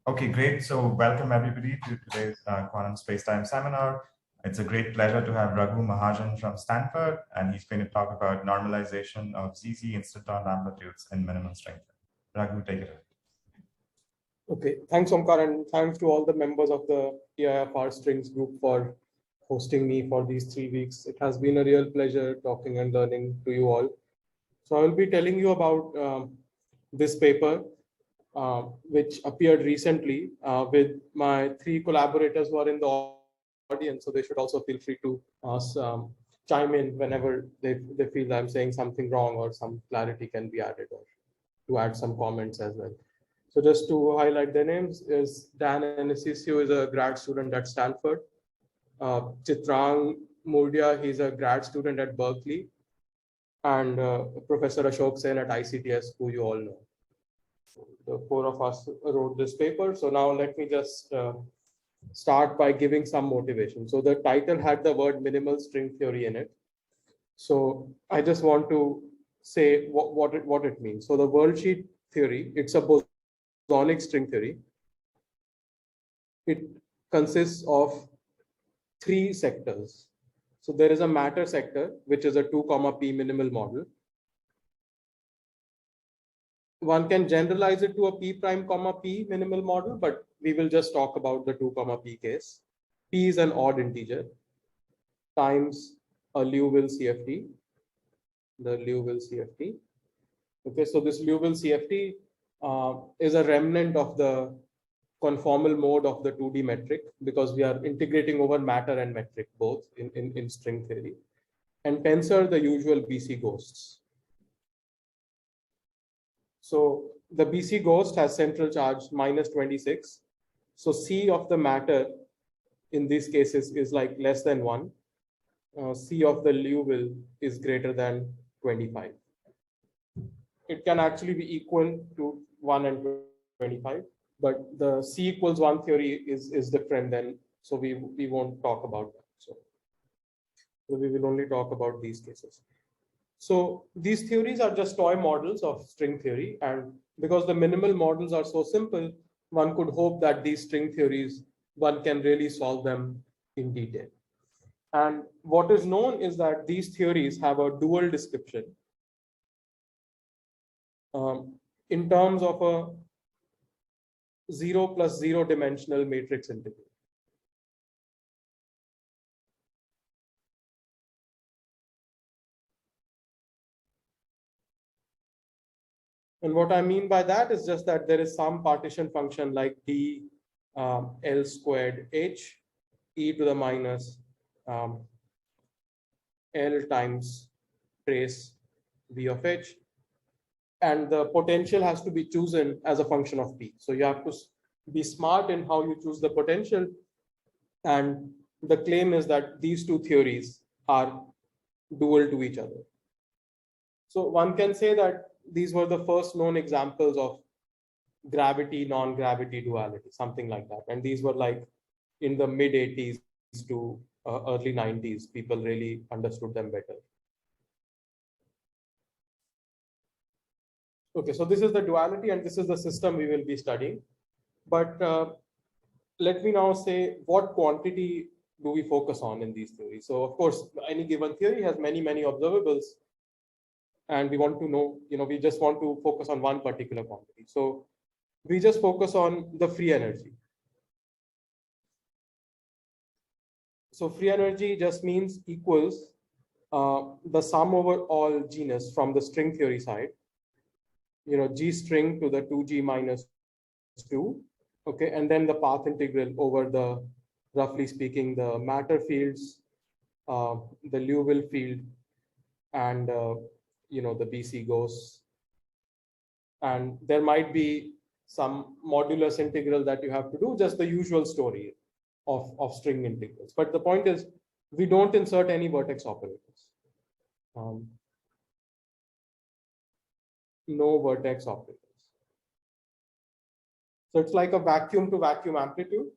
Okay, great. So welcome everybody to today's quantum space-time seminar. It's a great pleasure to have Raghu Mahajan from Stanford, and he's going to talk about normalization of ZZ instanton amplitudes in minimum strength. Raghu, take it away. Okay, thanks Omkar, and thanks to all the members of the EIFR Strings group for hosting me for these 3 weeks. It has been a real pleasure talking and learning to you all. So I will be telling you about this paper, which appeared recently with my 3 collaborators who are in the audience. So they should also feel free to chime in whenever they feel I'm saying something wrong or some clarity can be added, or to add some comments as well. So just to highlight their names is Dan Anisisio is a grad student at Stanford. Chitrang Murdia, he's a grad student at Berkeley. And Professor Ashok Sen at ICTS, who you all know. So the 4 of us wrote this paper. So now let me just start by giving some motivation. So the title had the word minimal string theory in it. So I just want to say what it means. So the worldsheet theory, it's a bosonic string theory. It consists of 3 sectors. So there is a matter sector, which is a 2, p minimal model. One can generalize it to a p prime, p minimal model, but we will just talk about the 2, p case. P is an odd integer times a Liouville CFT, the Liouville CFT. Okay, so this Liouville CFT is a remnant of the conformal mode of the 2D metric, because we are integrating over matter and metric both in string theory. And tensor the usual BC ghosts. So the BC ghost has central charge -26. So C of the matter in these cases is like less than 1. C of the Liouville is greater than 25. It can actually be equal to 1 and 25, but the C equals 1 theory is different then. So we won't talk about that. So we will only talk about these cases. So these theories are just toy models of string theory, and because the minimal models are so simple, one could hope that these string theories, one can really solve them in detail. And what is known is that these theories have a dual description in terms of a 0 plus 0 dimensional matrix integral. And what I mean by that is just that there is some partition function like d L squared h e to the minus L times trace v of h, and the potential has to be chosen as a function of p. So you have to be smart in how you choose the potential, and the claim is that these 2 theories are dual to each other. So one can say that these were the first known examples of gravity non-gravity duality, something like that. And these were like in the mid 80s to early 90s, people really understood them better. Okay, so this is the duality and this is the system we will be studying. But let me now say what quantity do we focus on in these theories. So of course, any given theory has many observables, and we want to know, we just want to focus on one particular quantity. So we just focus on the free energy. So free energy just means equals the sum over all genus from the string theory side, G string to the 2G minus 2, okay, and then the path integral over the, roughly speaking, the matter fields, the Liouville field, and the BC ghosts. And there might be some modulus integral that you have to do, just the usual story of string integrals. But the point is, we don't insert any vertex operators. No vertex operators. So it's like a vacuum to vacuum amplitude.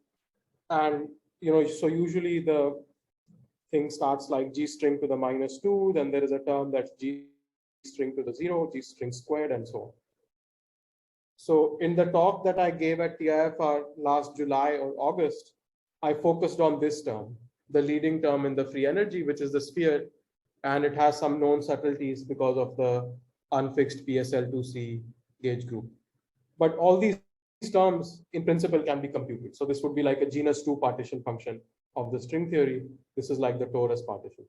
And, so usually the thing starts like G string to the -2, then there is a term that's G string to the 0, G string squared, and so on. So in the talk that I gave at TIFR last July or August, I focused on this term, the leading term in the free energy, which is the sphere, and it has some known subtleties because of the unfixed PSL2C gauge group. But all these terms in principle can be computed. So this would be like a genus 2 partition function of the string theory. This is like the torus partition.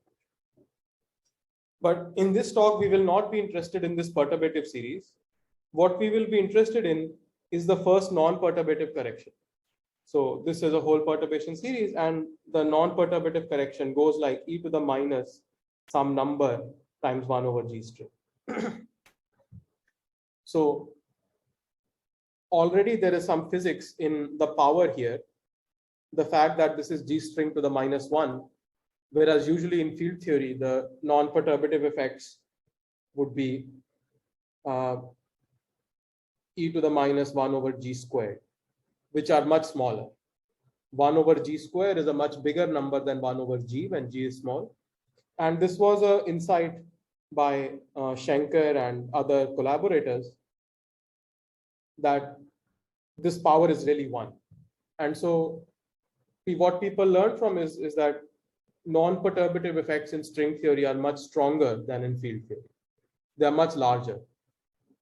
But in this talk, we will not be interested in this perturbative series. What we will be interested in is the first non-perturbative correction. So this is a whole perturbation series, and the non-perturbative correction goes like e to the minus some number times 1 over G string. So already there is some physics in the power here. The fact that this is G string to the minus 1, whereas usually in field theory, the non-perturbative effects would be e to the minus 1 over G squared, which are much smaller. 1 over G square is a much bigger number than 1 over G when G is small. And this was an insight by Schenker and other collaborators that this power is really 1. And so what people learn from is that non-perturbative effects in string theory are much stronger than in field theory. They are much larger.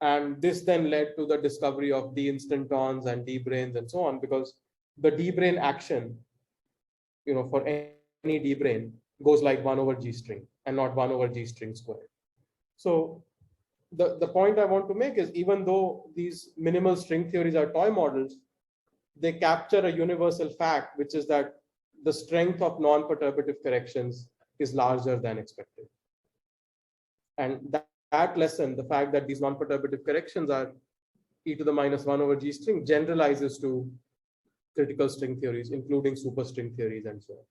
And this then led to the discovery of d-instantons and d-branes and so on, because the d-brane action, for any d-brane goes like 1 over G string and not 1 over G string squared. So the point I want to make is, even though these minimal string theories are toy models, they capture a universal fact, which is that the strength of non-perturbative corrections is larger than expected. And that lesson, the fact that these non-perturbative corrections are e to the minus 1 over G string, generalizes to critical string theories, including superstring theories and so on.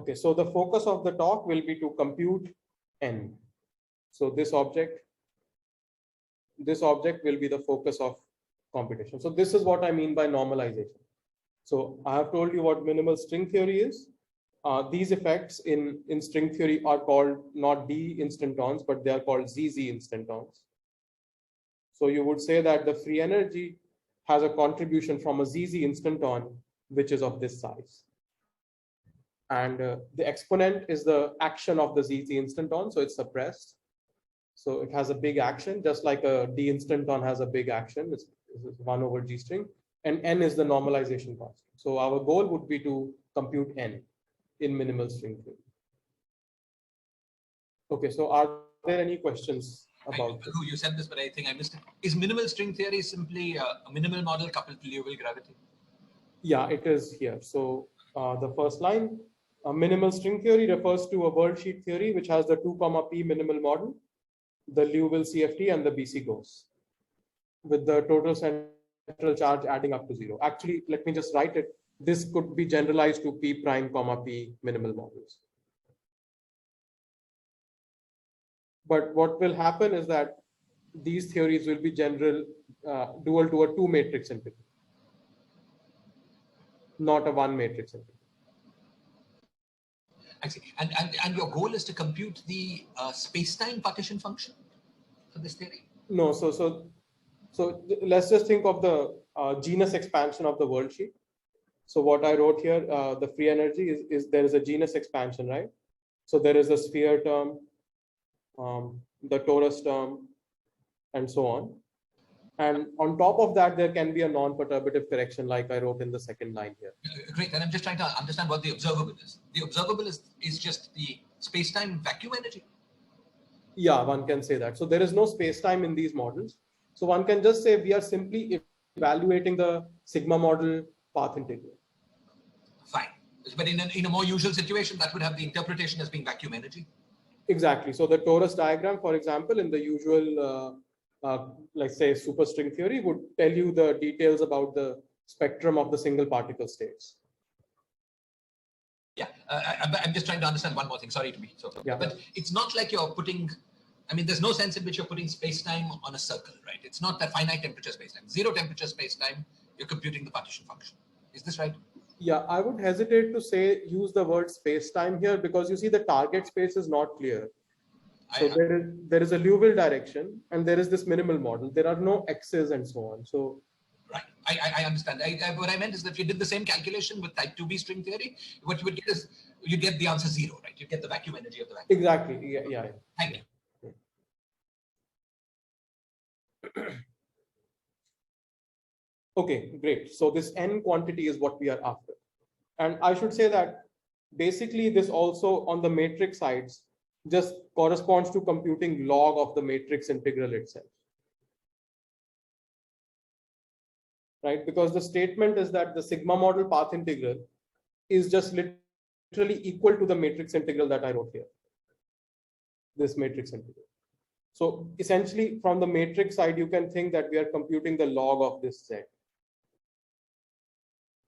Okay, so the focus of the talk will be to compute n. So this object will be the focus of computation. So this is what I mean by normalization. So I have told you what minimal string theory is. These effects in string theory are called not d-instantons, but they are called ZZ instantons. So you would say that the free energy has a contribution from a ZZ instanton, which is of this size. And the exponent is the action of the ZZ instanton, so it's suppressed. So it has a big action, just like a d-instanton has a big action. It's 1 over G string, and n is the normalization constant. So our goal would be to compute n in minimal string theory. Okay, so are there any questions about this? You said this, but I think I missed it. Is minimal string theory simply a minimal model coupled to Liouville gravity? Yeah, it is here. So the first line, minimal string theory refers to a worldsheet theory which has the 2, p minimal model, the Liouville CFT, and the BC gauss, with the total central charge adding up to 0. Actually, let me just write it. This could be generalized to p prime, p minimal models. But what will happen is that these theories will be dual to a 2 matrix integral, not a 1 matrix integral. I see. And your goal is to compute the space-time partition function for this theory? No, so let's just think of the genus expansion of the worldsheet. So what I wrote here, the free energy is there is a genus expansion, right? So there is a sphere term, the torus term, and so on. And on top of that, there can be a non-perturbative correction, like I wrote in the second line here. Great, and I'm just trying to understand what the observable is. The observable is just the space-time vacuum energy? Yeah, one can say that. So there is no space-time in these models. So one can just say we are simply evaluating the sigma model path integral. Fine. But in a more usual situation, that would have the interpretation as being vacuum energy? Exactly. So the torus diagram, for example, in the usual, let's say, superstring theory, would tell you the details about the spectrum of the single particle states. Yeah, I'm just trying to understand one more thing. Sorry to be so. Yeah. But it's not like you're putting, I mean, there's no sense in which you're putting space-time on a circle, right? It's not that finite temperature space-time. 0 temperature space-time, you're computing the partition function. Is this right? Yeah, I would hesitate to use the word space-time here, because you see the target space is not clear. So there is a Liouville direction and there is this minimal model. There are no X's and so on. So right, I understand. What I meant is that if you did the same calculation with type 2B string theory, what you would get is you get the answer 0, right? You get the vacuum energy of the vacuum. Exactly. Yeah. Thank you. Okay, great. So this n quantity is what we are after. And I should say that basically this also on the matrix sides just corresponds to computing log of the matrix integral itself. Right? Because the statement is that the sigma model path integral is just literally equal to the matrix integral that I wrote here. This matrix integral. So essentially from the matrix side, you can think that we are computing the log of this Z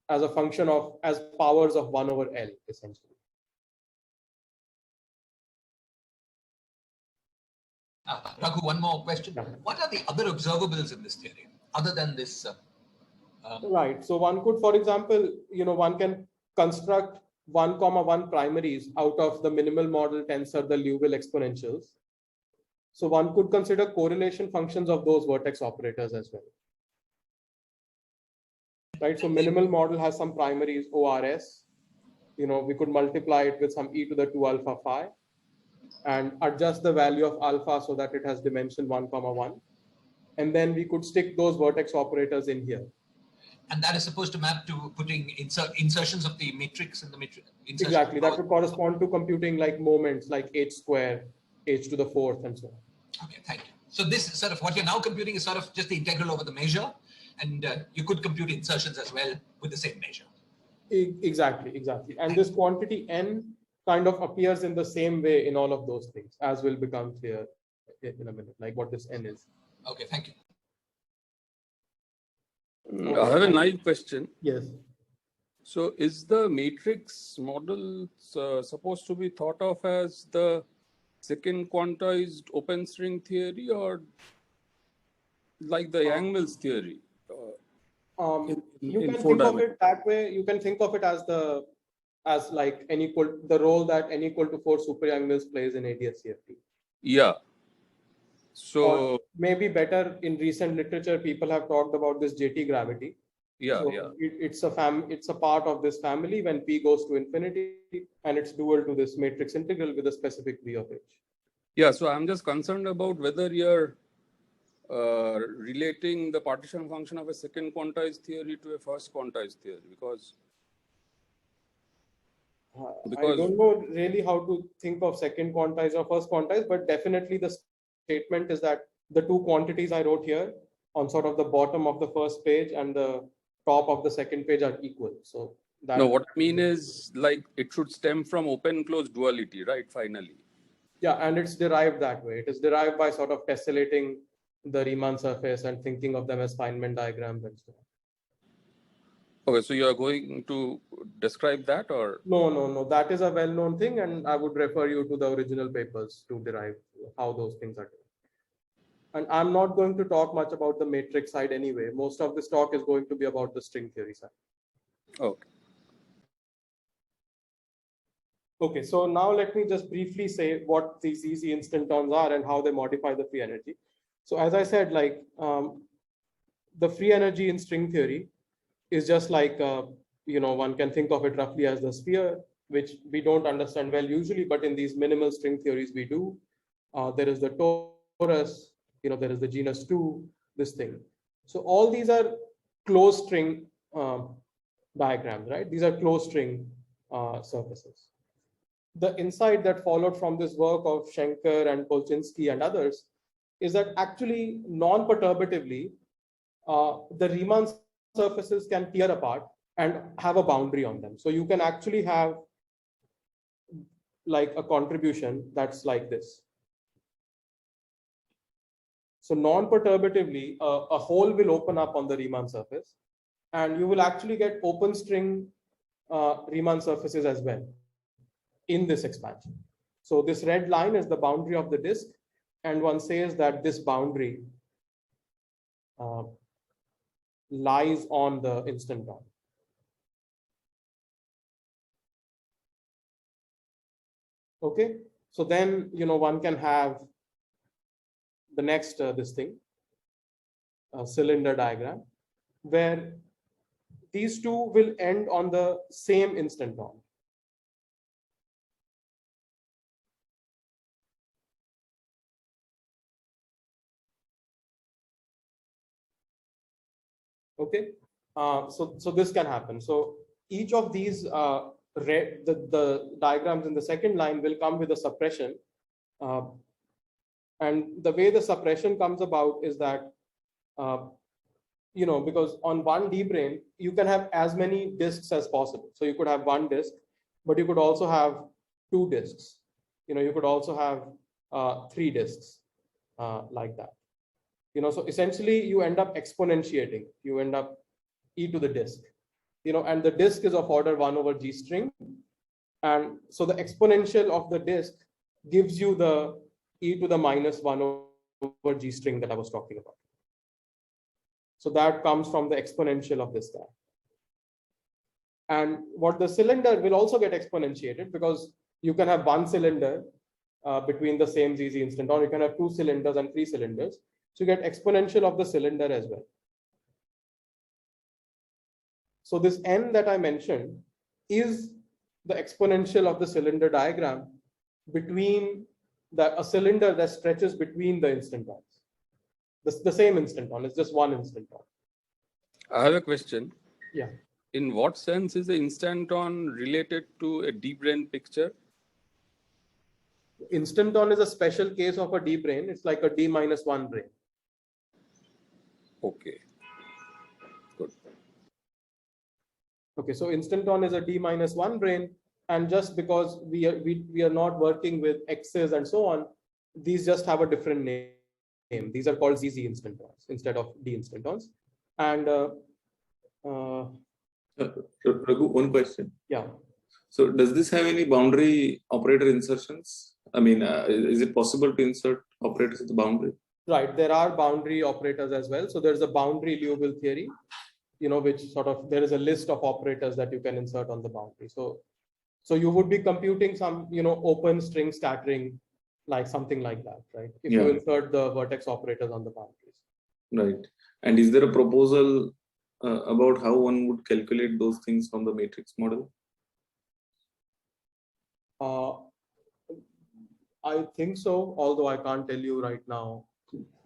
as a function of, as powers of 1 over L, essentially. Raghu, one more question. Yeah. What are the other observables in this theory, other than this? Right. So one could, for example, one can construct 1,1 primaries out of the minimal model tensor, the Liouville exponentials. So one could consider correlation functions of those vertex operators as well. Right. So minimal model has some primaries ORS. We could multiply it with some e to the 2 alpha phi and adjust the value of alpha so that it has dimension 1,1. And then we could stick those vertex operators in here. And that is supposed to map to putting insertions of the matrix in the matrix. Exactly. That would correspond to computing like moments like h square, h to the 4th, and so on. Okay, thank you. So this sort of what you're now computing is sort of just the integral over the measure, and you could compute insertions as well with the same measure. Exactly. And this quantity n kind of appears in the same way in all of those things, as will become clear in a minute, like what this n is. Okay, thank you. I have a naive question. Yes. So is the matrix model supposed to be thought of as the second quantized open string theory, or like the Yang-Mills theory? You can think of it that way. You can think of it as the role that n equal to 4 super Yang-Mills plays in ADS-CFT. Yeah. So or maybe better, in recent literature, people have talked about this JT gravity. Yeah, so yeah. It's a part of this family when P goes to infinity, and it's dual to this matrix integral with a specific V of H. Yeah, so I'm just concerned about whether you're relating the partition function of a second quantized theory to a first quantized theory, because I don't know really how to think of second quantized or first quantized, but definitely the statement is that the two quantities I wrote here on sort of the bottom of the first page and the top of the second page are equal. So that no, what I mean is like it should stem from open closed duality, right? Finally. Yeah, and it's derived that way. It is derived by sort of tessellating the Riemann surface and thinking of them as Feynman diagrams and so on. Okay, so you are going to describe that, or? No. That is a well-known thing, and I would refer you to the original papers to derive how those things are done. And I'm not going to talk much about the matrix side anyway. Most of this talk is going to be about the string theory side. Okay. Okay, so now let me just briefly say what these ZZ instantons are and how they modify the free energy. So as I said, like the free energy in string theory is just like, one can think of it roughly as the sphere, which we don't understand well usually, but in these minimal string theories we do. There is the torus, there is the genus 2, this thing. So all these are closed string diagrams, right? These are closed string surfaces. The insight that followed from this work of Schenker and Polchinski and others is that actually non-perturbatively, the Riemann surfaces can tear apart and have a boundary on them. So you can actually have like a contribution that's like this. So non-perturbatively, a hole will open up on the Riemann surface, and you will actually get open string Riemann surfaces as well in this expansion. So this red line is the boundary of the disk, and one says that this boundary lies on the instanton. Okay, So then, one can have the next cylinder diagram, where these two will end on the same instanton. Okay, so this can happen. So each of these the diagrams in the second line will come with a suppression, and the way the suppression comes about is that because on one D brane you can have as many disks as possible. So you could have one disk, but you could also have two disks. You could also have three disks like that. So essentially you end up exponentiating. You end up e to the disk. And the disk is of order 1 over G string. And so the exponential of the disk gives you the e to the minus 1 over G string that I was talking about. So that comes from the exponential of this guy. And what the cylinder will also get exponentiated, because you can have one cylinder between the same ZZ instanton. You can have two cylinders and three cylinders. So you get exponential of the cylinder as well. So this n that I mentioned is the exponential of the cylinder diagram between a cylinder that stretches between the instantons. The same instanton, it's just one instanton. I have a question. Yeah. In what sense is the instanton related to a D brane picture? Instanton is a special case of a D brane. It's like a D minus 1 brane. Okay. Good. Okay, so instanton is a D minus 1 brane, and just because we are not working with X's and so on, these just have a different name. These are called ZZ instantons instead of D instantons. And Raghu, one question. yeah. So does this have any boundary operator insertions? I mean, is it possible to insert operators at the boundary? Right, there are boundary operators as well. So there's a boundary Liouville theory, which there is a list of operators that you can insert on the boundary. So you would be computing some, open string scattering, like something like that, right? If you insert the vertex operators on the boundaries. Right. And is there a proposal about how one would calculate those things from the matrix model? I think so, although I can't tell you right now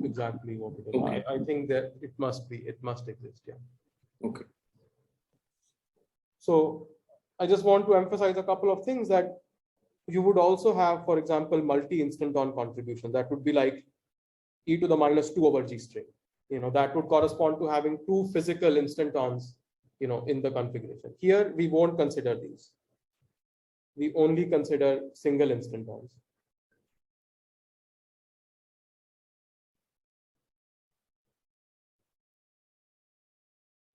exactly what it is. Okay. I think that it must exist, yeah. Okay. So I just want to emphasize a couple of things, that you would also have, for example, multi-instanton contribution. That would be like e to the minus 2 over G string. That would correspond to having two physical instantons, in the configuration. Here, we won't consider these. We only consider single instantons.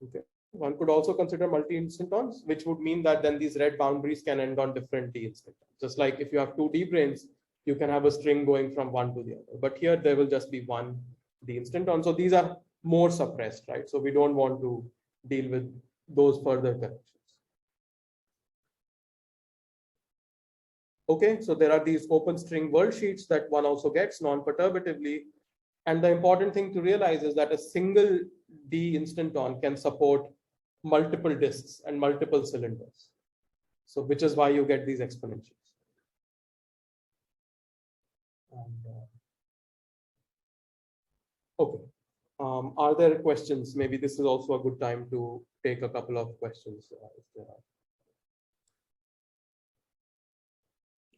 Okay. One could also consider multi-instantons, which would mean that then these red boundaries can end on different D instantons. Just like if you have two D branes, you can have a string going from one to the other. But here there will just be one D instanton. So these are more suppressed, right? So we don't want to deal with those further corrections. Okay, so there are these open string worldsheets that one also gets non-perturbatively. And the important thing to realize is that a single D instanton can support multiple disks and multiple cylinders. So which is why you get these exponentials. Okay. Are there questions? Maybe this is also a good time to take a couple of questions if there are.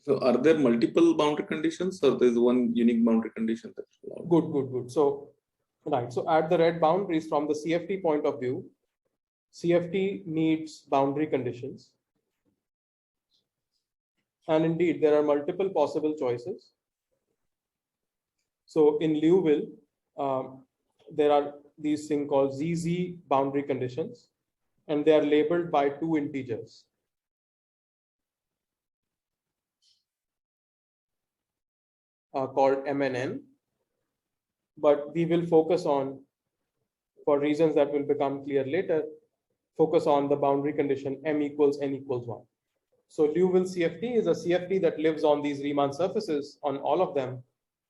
So are there multiple boundary conditions, or there's one unique boundary condition that's allowed? Good. So, right. So at the red boundaries, from the CFT point of view, CFT needs boundary conditions. And indeed, there are multiple possible choices. So in Liouville, there are these things called ZZ boundary conditions, and they are labeled by two integers. Called M and N, but we will focus on, for reasons that will become clear later, focus on the boundary condition M equals N equals 1. So Liouville CFT is a CFT that lives on these Riemann surfaces on all of them.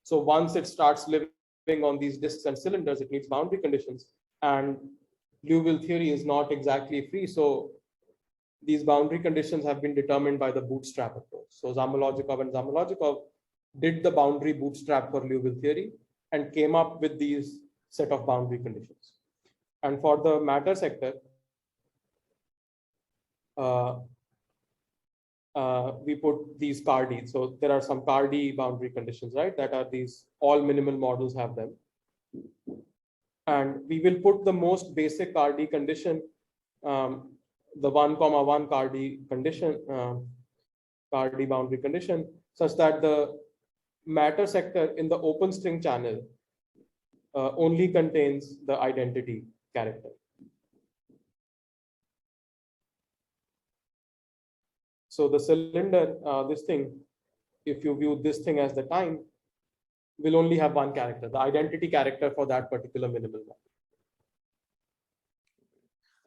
So once it starts living on these disks and cylinders, it needs boundary conditions. And Liouville theory is not exactly free. So these boundary conditions have been determined by the bootstrap approach. So Zamolodchikov and Zamolodchikov did the boundary bootstrap for Liouville theory and came up with these set of boundary conditions. And for the matter sector, we put these Cardy. So there are some Cardy boundary conditions, right? That are these, all minimal models have them. And we will put the most basic Cardy condition, the 1,1 Cardy condition, Cardy boundary condition, such that the matter sector in the open string channel only contains the identity character. So the cylinder, this thing, if you view this thing as the time, will only have one character, the identity character for that particular minimal model.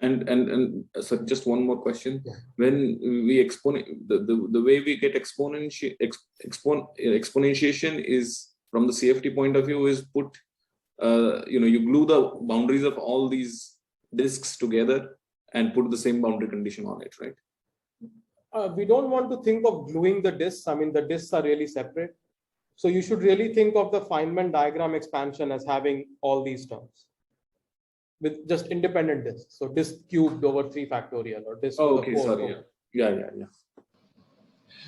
And so just one more question. Yeah. When we the way we get exponentiation is from the CFT point of view is put, you glue the boundaries of all these disks together and put the same boundary condition on it, right? We don't want to think of gluing the disks. I mean, the disks are really separate. So you should really think of the Feynman diagram expansion as having all these terms with just independent disks. So disk cubed over 3 factorial or disk. Oh, okay, sorry. Yeah.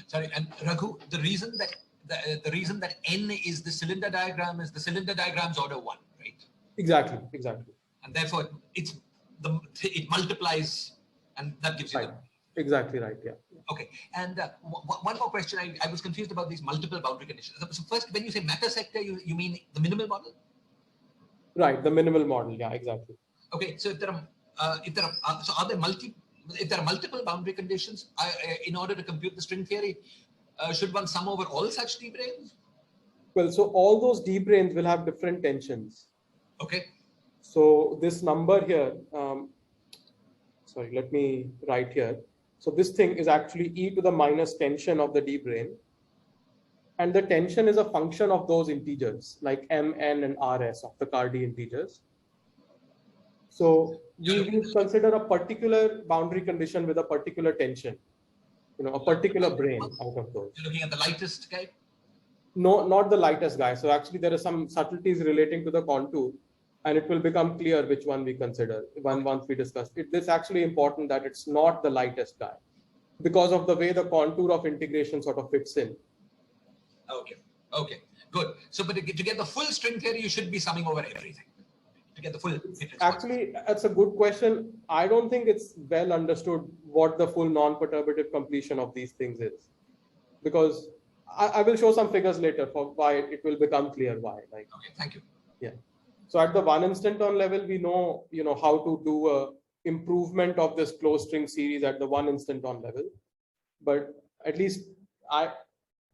Sorry, and Raghu, the reason that the reason that n is the cylinder diagram is the cylinder diagram's order 1, right? Exactly. And therefore it multiplies, and that gives you right. Exactly right. Yeah. Okay. And one more question. I was confused about these multiple boundary conditions. So first, when you say matter sector, you mean the minimal model? Right. The minimal model. Yeah. Exactly. Okay. So if there are multiple boundary conditions, in order to compute the string theory, should one sum over all such d branes? Well, so all those d branes will have different tensions. Okay. So this number here, sorry, let me write here. So this thing is actually e to the minus tension of the d brane. And the tension is a function of those integers like m, n, and rs of the Cardy integers. So we will consider a particular boundary condition with a particular tension, a particular brane out of those. You're looking at the lightest guy? No, not the lightest guy. So actually there are some subtleties relating to the contour, and it will become clear which one we consider once we discuss it. It's actually important that it's not the lightest guy because of the way the contour of integration sort of fits in. Okay, good. So, but to get the full string theory, you should be summing over everything to get the full. Actually, that's a good question. I don't think it's well understood what the full non-perturbative completion of these things is, because I will show some figures later for why it will become clear why. Okay, thank you. Yeah. So at the one instanton level, we know, how to do a improvement of this closed string series at the one instanton level, but at least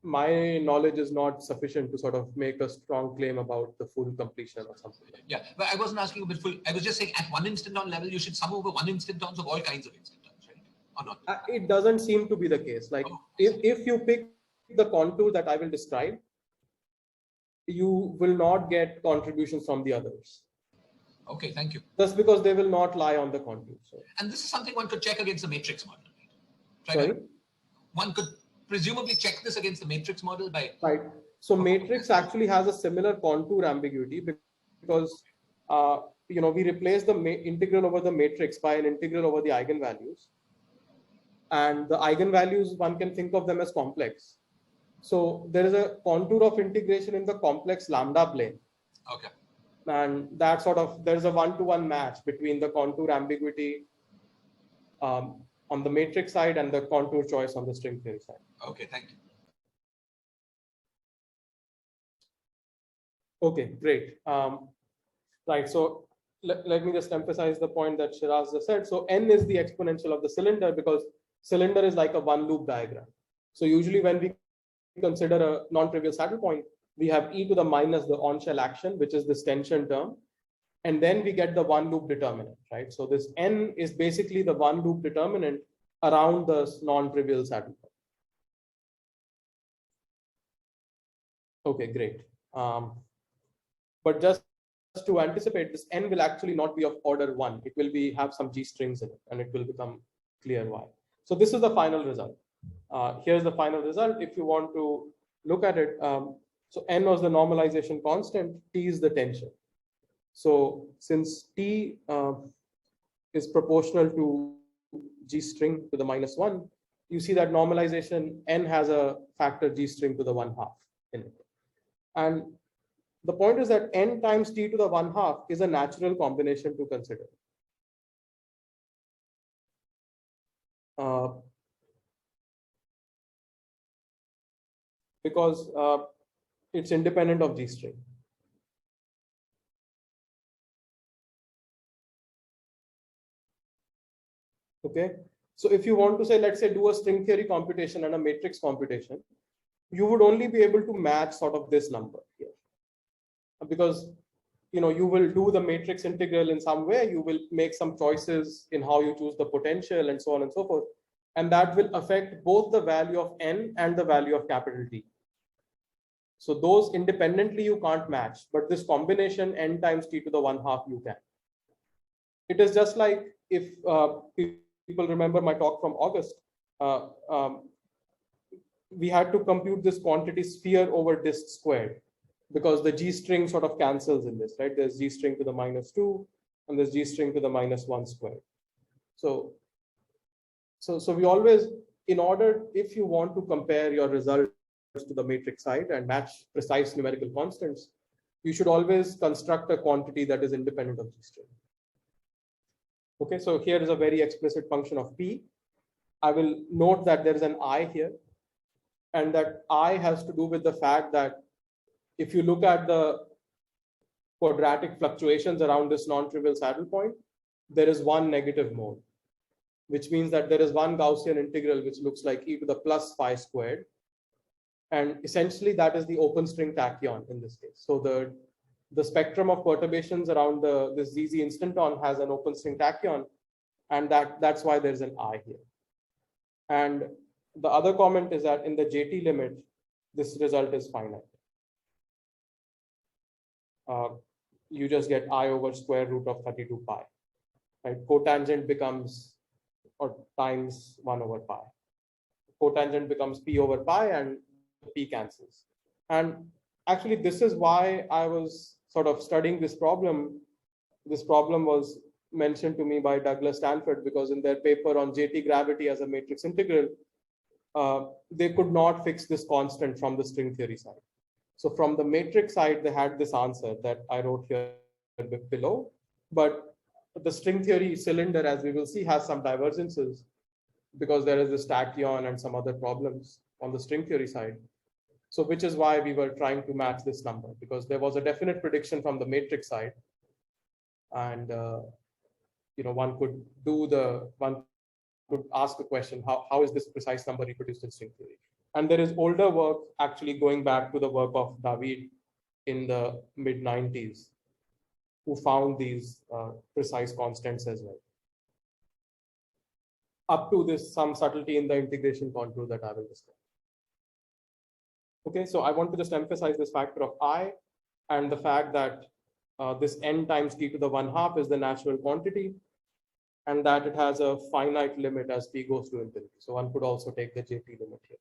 my knowledge is not sufficient to sort of make a strong claim about the full completion or something. Yeah, but I wasn't asking about full. I was just saying at one instanton level, you should sum over one instantons of all kinds of instantons, right? Or not? It doesn't seem to be the case. Like if you pick the contour that I will describe, you will not get contributions from the others. Okay, thank you. Just because they will not lie on the contour. So. And this is something one could check against the matrix model, right? Sorry? One could presumably check this against the matrix model by... Right. So matrix actually has a similar contour ambiguity because, we replace the integral over the matrix by an integral over the eigenvalues. And the eigenvalues, one can think of them as complex. So there is a contour of integration in the complex lambda plane. Okay. And that sort of, there's a one-to-one match between the contour ambiguity on the matrix side and the contour choice on the string theory side. Okay, thank you. Okay, great. Right, so let me just emphasize the point that Shiraz just said. So n is the exponential of the cylinder because cylinder is like a one loop diagram. So usually when we consider a non-trivial saddle point, we have e to the minus the on-shell action, which is this tension term. And then we get the one loop determinant, right? So this n is basically the one loop determinant around the non-trivial saddle point. Okay, great. But just to anticipate, this n will actually not be of order 1. It will be have some G strings in it, and it will become clear why. So this is the final result. Here's the final result. If you want to look at it, so n was the normalization constant, T is the tension. So since T is proportional to G string to the -1, you see that normalization n has a factor G string to the 1/2 in it. And the point is that n times T to the 1/2 is a natural combination to consider. Because it's independent of G string. Okay, so if you want to say, let's say, do a string theory computation and a matrix computation, you would only be able to match sort of this number here, because you will do the matrix integral in some way, you will make some choices in how you choose the potential and so on and so forth, and that will affect both the value of n and the value of capital T. So those independently you can't match, but this combination n times T to the 1/2 you can. It is just like if people remember my talk from August, we had to compute this quantity sphere over disk squared, because the G string sort of cancels in this, right? There's G string to the -2 and there's G string to the -1 squared. So we always, in order, if you want to compare your results to the matrix side and match precise numerical constants, you should always construct a quantity that is independent of G string. Okay, so here is a very explicit function of P. I will note that there is an I here, and that I has to do with the fact that if you look at the quadratic fluctuations around this non-trivial saddle point, there is one negative mode, which means that there is one Gaussian integral which looks like e to the plus phi squared. And essentially that is the open string tachyon in this case. So the spectrum of perturbations around this ZZ instanton has an open string tachyon, and that's why there's an I here. And the other comment is that in the JT limit, this result is finite. You just get I over square root of 32 pi, right? Cotangent becomes, or times 1 over pi. Cotangent becomes P over pi, and P cancels. And actually, this is why I was sort of studying this problem. This problem was mentioned to me by Douglas Stanford, because in their paper on JT gravity as a matrix integral, they could not fix this constant from the string theory side. So from the matrix side, they had this answer that I wrote here below, but the string theory cylinder, as we will see, has some divergences, because there is this tachyon and some other problems on the string theory side. So which is why we were trying to match this number, because there was a definite prediction from the matrix side. And one could ask the question, how is this precise number reproduced in string theory? And there is older work actually going back to the work of David in the mid-90s, who found these precise constants as well. Up to this, some subtlety in the integration contour that I will discuss. Okay, so I want to just emphasize this factor of I, and the fact that this n times T to the 1/2 is the natural quantity, and that it has a finite limit as T goes to infinity. So one could also take the JT limit here.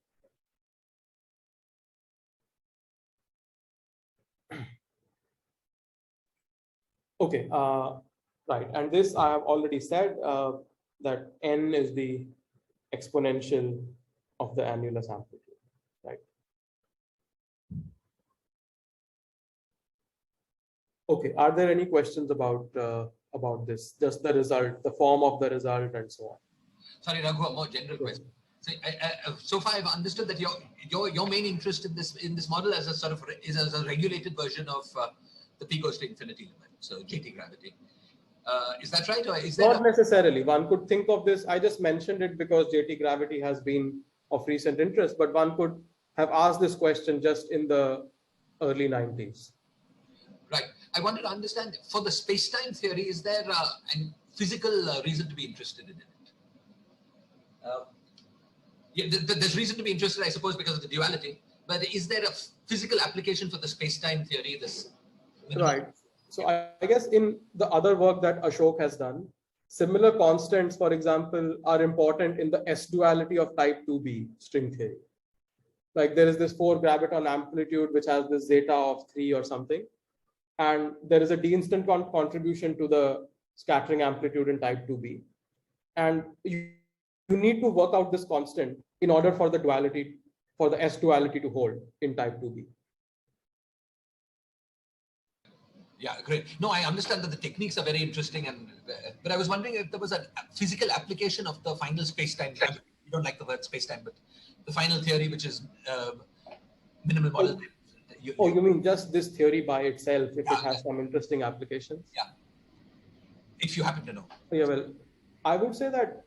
Okay, right, and this I have already said, that n is the exponential of the annulus amplitude, right? Okay, are there any questions about this? Just the result, the form of the result, and so on. Sorry, Raghu, a more general question. So far, I've understood that your main interest in this model as a sort of as a regulated version of the P goes to infinity limit, so JT gravity. Is that right, or is that not necessarily? One could think of this. I just mentioned it because JT gravity has been of recent interest, but one could have asked this question just in the early 90s. Right. I wanted to understand, for the space-time theory, is there a physical reason to be interested in it? There's reason to be interested, I suppose, because of the duality. But is there a physical application for the space-time theory? Right. So I guess in the other work that Ashok has done, similar constants, for example, are important in the S-duality of type 2b string theory. Like there is this 4 graviton amplitude, which has this zeta of 3 or something. And there is a d-instanton contribution to the scattering amplitude in type 2b. And you need to work out this constant in order for the duality, for the S-duality to hold in type 2b. Yeah, great. No, I understand that the techniques are very interesting, but I was wondering if there was a physical application of the final space-time. You don't like the word space-time, but the final theory, which is minimal model. You mean just this theory by itself, if it has some interesting applications? Yeah. If you happen to know. Yeah, well, I would say that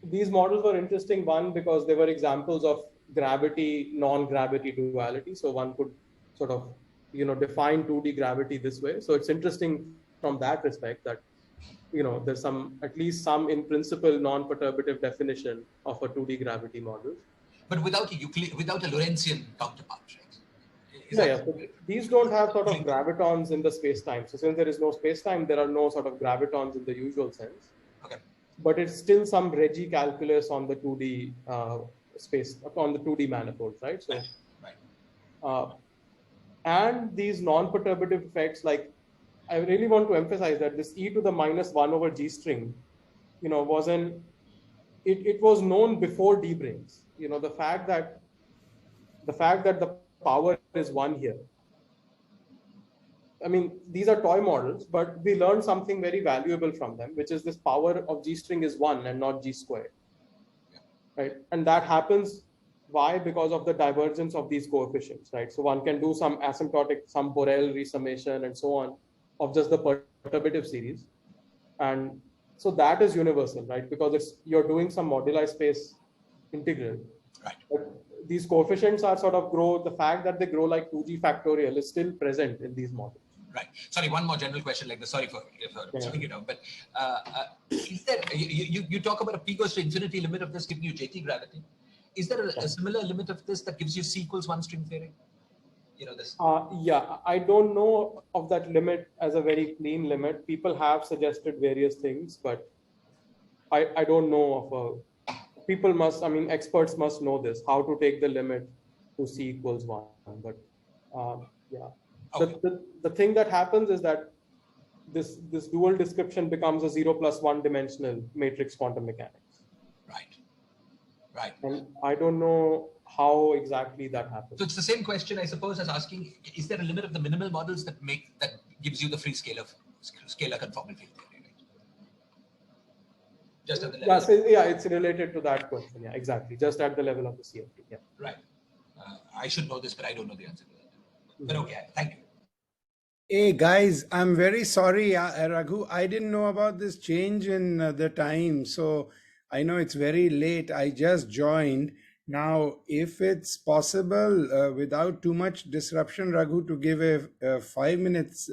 these models were interesting, one, because they were examples of gravity, non-gravity duality. So one could sort of, define 2D gravity this way. So it's interesting from that respect that, there's at least some in principle non-perturbative definition of a 2D gravity model. But without a Lorentzian counterpart, right? So these don't have sort of gravitons in the space-time. So since there is no space-time, there are no sort of gravitons in the usual sense. Okay. But it's still some Reggie calculus on the 2D space, on the 2D manifolds, right? So, right. And these non-perturbative effects, like I really want to emphasize that this e to the -1 over G string, it was known before D-branes. The fact that the power is 1 here. I mean, these are toy models, but we learned something very valuable from them, which is this power of G string is 1 and not G squared, right? And that happens, why? Because of the divergence of these coefficients, right? So one can do some asymptotic, some Borel resummation and so on of just the perturbative series. And so that is universal, right? Because you're doing some moduli space integral. Right. But these coefficients are sort of the fact that they grow like 2G factorial is still present in these models. Right. Sorry, one more general question like this. Sorry for slowing it down. But is there, you talk about a P goes to infinity limit of this giving you JT gravity. Is there a similar limit of this that gives you C equals 1 string theory? This. Yeah, I don't know of that limit as a very clean limit. People have suggested various things, but I don't know of experts must know this, how to take the limit to C equals 1. But yeah. Okay. The thing that happens is that this dual description becomes a 0 + 1 dimensional matrix quantum mechanics. Right. And I don't know how exactly that happens. So it's the same question, I suppose, as asking: is there a limit of the minimal models that gives you the free scalar conformal field theory? Right? Just at the level. It's related to that question. Yeah, exactly. Just at the level of the CFT. Yeah. Right. I should know this, but I don't know the answer to that. But okay, thank you. Hey guys, I'm very sorry, Raghu. I didn't know about this change in the time. So I know it's very late. I just joined. Now, if it's possible, without too much disruption, Raghu, to give a 5 minutes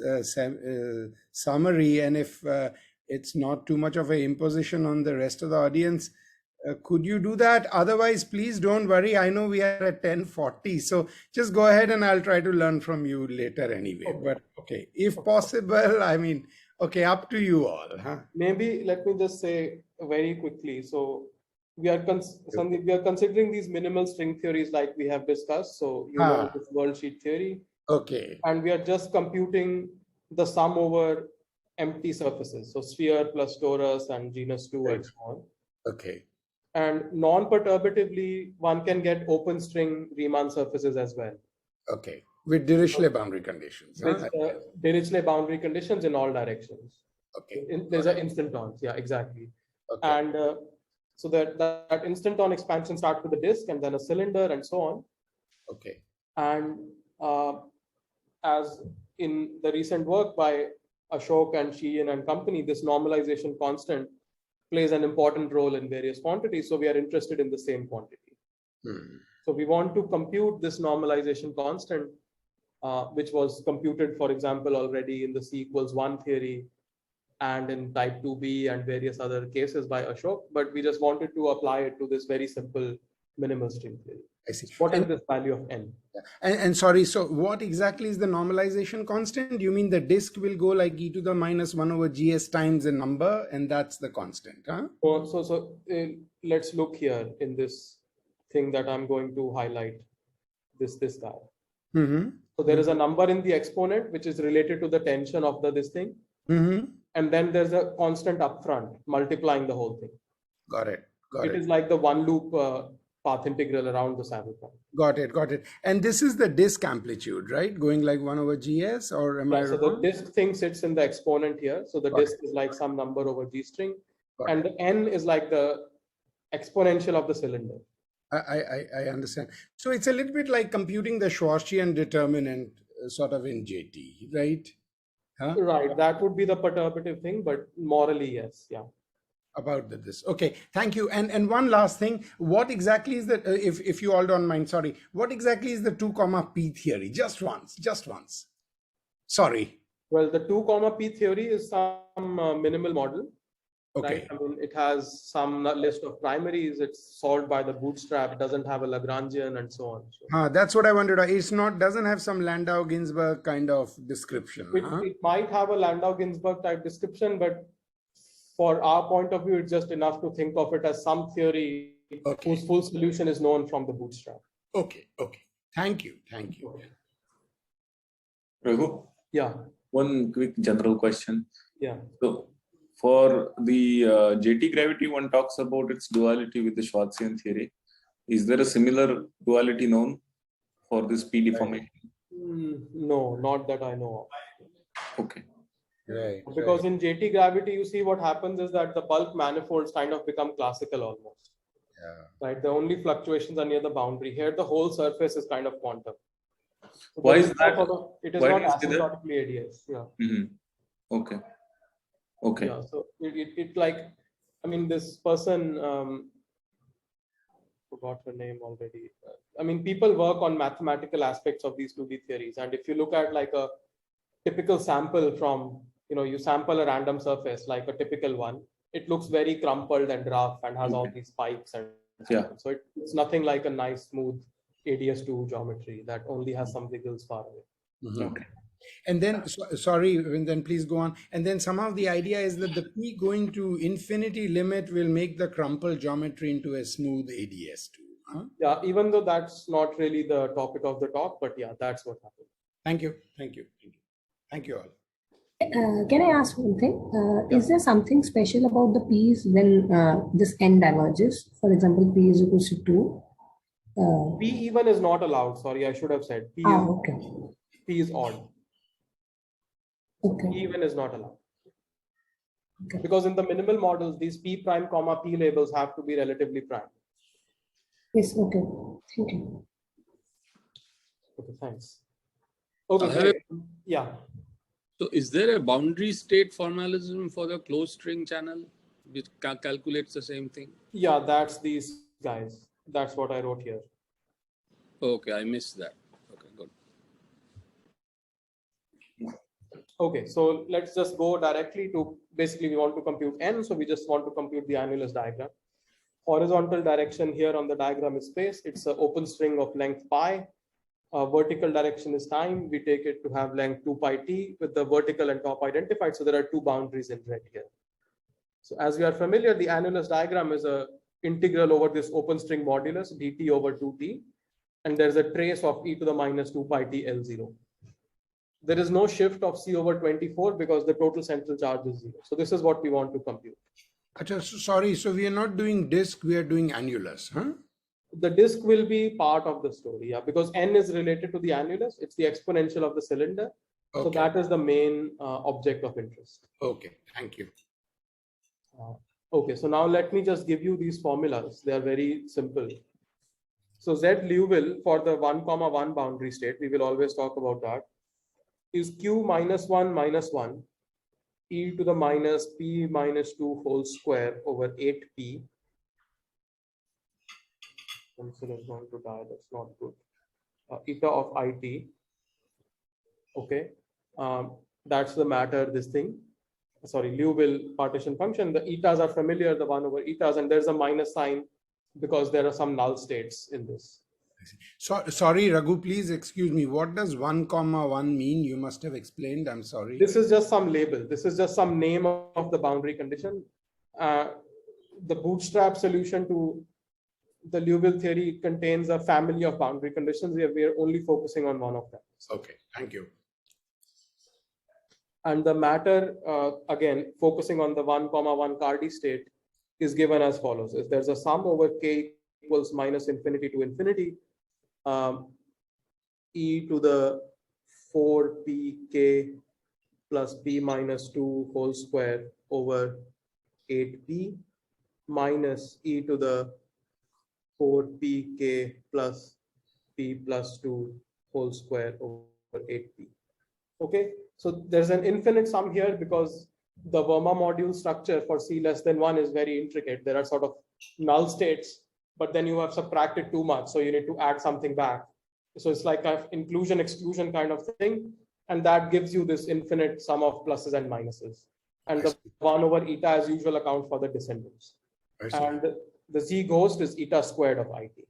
summary, and if it's not too much of an imposition on the rest of the audience, could you do that? Otherwise, please don't worry. I know we are at 10:40, so just go ahead and I'll try to learn from you later anyway. Okay. But okay, if possible, okay, up to you all. Huh? Maybe let me just say very quickly. So we are considering these minimal string theories like we have discussed. So know this worldsheet theory. Okay. And we are just computing the sum over empty surfaces. So sphere plus torus and genus 2 and so on. Okay. And non-perturbatively, one can get open string Riemann surfaces as well. Okay. With Dirichlet boundary conditions. With Dirichlet boundary conditions in all directions. Okay. There's an instantons. Yeah, exactly. Okay. And so that instanton expansion starts with a disk and then a cylinder and so on. Okay. And as in the recent work by Ashok and Sheehan and company, this normalization constant plays an important role in various quantities. So we are interested in the same quantity. So we want to compute this normalization constant, which was computed, for example, already in the C equals 1 theory and in type 2b and various other cases by Ashok, but we just wanted to apply it to this very simple minimal string theory. I see. What is this value of n? And sorry, so what exactly is the normalization constant? You mean the disk will go like e to the minus 1 over gs times a number, and that's the constant, huh? So let's look here in this thing that I'm going to highlight, this guy. Mm-hmm. So there is a number in the exponent which is related to the tension of this thing. Mm-hmm. And then there's a constant upfront multiplying the whole thing. Got it. It is like the one loop path integral around the saddle point. Got it. And this is the disk amplitude, right? Going like 1 over gs, or am I So wrong? the disk thing sits in the exponent here. So the disk is like some number over g string. And the n is like the exponential of the cylinder. I understand. So it's a little bit like computing the Schwarzschian determinant sort of in JT, right? Huh? Right. That would be the perturbative thing, but morally, yes. Yeah. About this. Okay, thank you. And one last thing, what exactly is the, if you all don't mind, sorry, what exactly is the 2 comma p theory? Just once. Sorry. Well, the 2 comma p theory is some minimal model. Okay. Right? I mean, it has some list of primaries. It's solved by the bootstrap. It doesn't have a Lagrangian and so on. So. That's what I wondered. It's not, doesn't have some Landau-Ginzburg kind of description. It might have a Landau-Ginzburg type description, but for our point of view, it's just enough to think of it as some theory whose full solution is known from the bootstrap. Okay. Thank you. Raghu? Yeah. One quick general question. Yeah. So for the JT gravity, one talks about its duality with the Schwarzian theory. Is there a similar duality known for this P deformation? No, not that I know of. Okay. Right. Because in JT gravity, you see what happens is that the bulk manifolds kind of become classical almost. Yeah. Right. The only fluctuations are near the boundary. Here, the whole surface is kind of quantum. So why is that? It is Why not do you say that? asymptotically ADS. Yeah. Mm-hmm. Okay. Yeah. So it like, I mean, this person, forgot her name already. I mean, people work on mathematical aspects of these 2D theories. And if you look at like a typical sample from, you sample a random surface, like a typical one, it looks very crumpled and rough and has all these spikes. And so it's nothing like a nice, smooth ADS2 geometry that only has some wiggles far away. Mm-hmm. Okay. And then, sorry, and then please go on. And then somehow the idea is that the P going to infinity limit will make the crumpled geometry into a smooth ADS2. Huh? Yeah, even though that's not really the topic of the talk, but yeah, that's what happened. Thank you all. Can I ask one thing? Is there something special about the P's when this n diverges? For example, P is equal to 2. P even is not allowed. Sorry, I should have said. P is odd. Okay. P even is not allowed. Okay. Because in the minimal models, these P prime comma P labels have to be relatively prime. Yes, okay. Thank you. Okay, thanks. Okay, yeah. So is there a boundary state formalism for the closed string channel which calculates the same thing? Yeah, that's these guys. That's what I wrote here. Okay, I missed that. Okay, good. Okay, so let's just go directly to, basically we want to compute n, so we just want to compute the annulus diagram. Horizontal direction here on the diagram is space. It's an open string of length pi. Vertical direction is time. We take it to have length 2 pi t with the vertical and top identified. So there are 2 boundaries in red here. So as we are familiar, the annulus diagram is a integral over this open string modulus dt over 2t. And there's a trace of e to the minus 2 pi t L0. There is no shift of c over 24 because the total central charge is 0. So this is what we want to compute. Sorry, so we are not doing disk, we are doing annulus, huh? The disk will be part of the story, yeah, because n is related to the annulus. It's the exponential of the cylinder. Okay. So that is the main object of interest. Okay, thank you. Okay, so now let me just give you these formulas. They are very simple. So Z Liouville for the 1,1 boundary state, we will always talk about that, is q minus 1 e to the minus p minus 2 whole square over 8p. Pencil is going to die, that's not good. Eta of it. Okay, that's the matter, this thing. Liouville partition function, the etas are familiar, the 1 over etas, and there's a minus sign because there are some null states in this. So, sorry, Raghu, please excuse me. What does 1, 1 mean? You must have explained. I'm sorry. This is just some label. This is just some name of the boundary condition. The bootstrap solution to the Liouville theory contains a family of boundary conditions. We are only focusing on one of them. Okay, thank you. And the matter, again, focusing on the 1, 1 Cardi state is given as follows. If there's a sum over k equals minus infinity to infinity, e to the 4pk plus p minus 2 whole square over 8p minus e to the 4pk plus p plus 2 whole square over 8p. Okay, so there's an infinite sum here because the Verma module structure for c less than 1 is very intricate. There are sort of null states, but then you have subtracted too much, so you need to add something back. So it's like an inclusion exclusion kind of thing, and that gives you this infinite sum of pluses and minuses. And the 1 over eta as usual account for the descendants. And the z ghost is eta squared of it.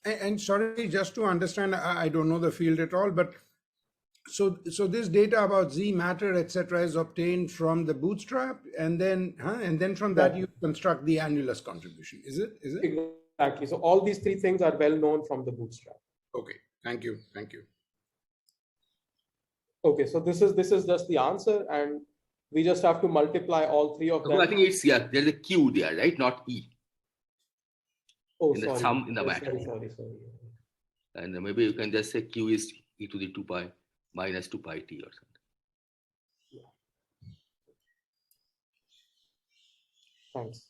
And sorry, just to understand, I don't know the field at all, but so this data about Z matter, etc., is obtained from the bootstrap, and then from that you construct the annulus contribution. Is it? Exactly. So all these three things are well known from the bootstrap. Okay. Thank you. Okay. So this is just the answer, and we just have to multiply all three of them. I think it's there's a Q there, right? Not E. Oh, in sorry. The sum in the matter. Sorry. And maybe you can just say Q is e to the 2 pi minus 2 pi t or something. Yeah. Thanks.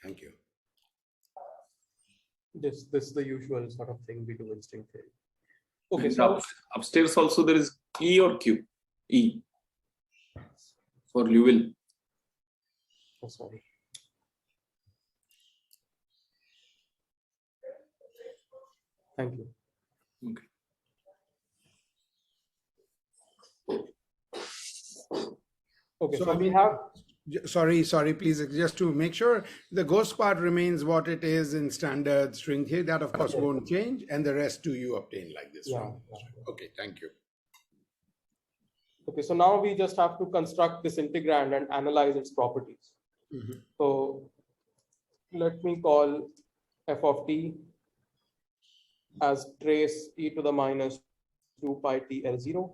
Thank you. This is the usual sort of thing we do in string theory. Okay, And so upstairs also there is E or Q? E for Liouville. oh, sorry. Thank you. Okay. Okay, So so we have. Sorry, please, just to make sure the ghost part remains what it is in standard string theory. That of course won't change, and the rest too you obtain like this. Yeah. Okay, thank you. Okay, so now we just have to construct this integrand and analyze its properties. Mm-hmm. So let me call f of t as trace e to the minus 2 pi t L0.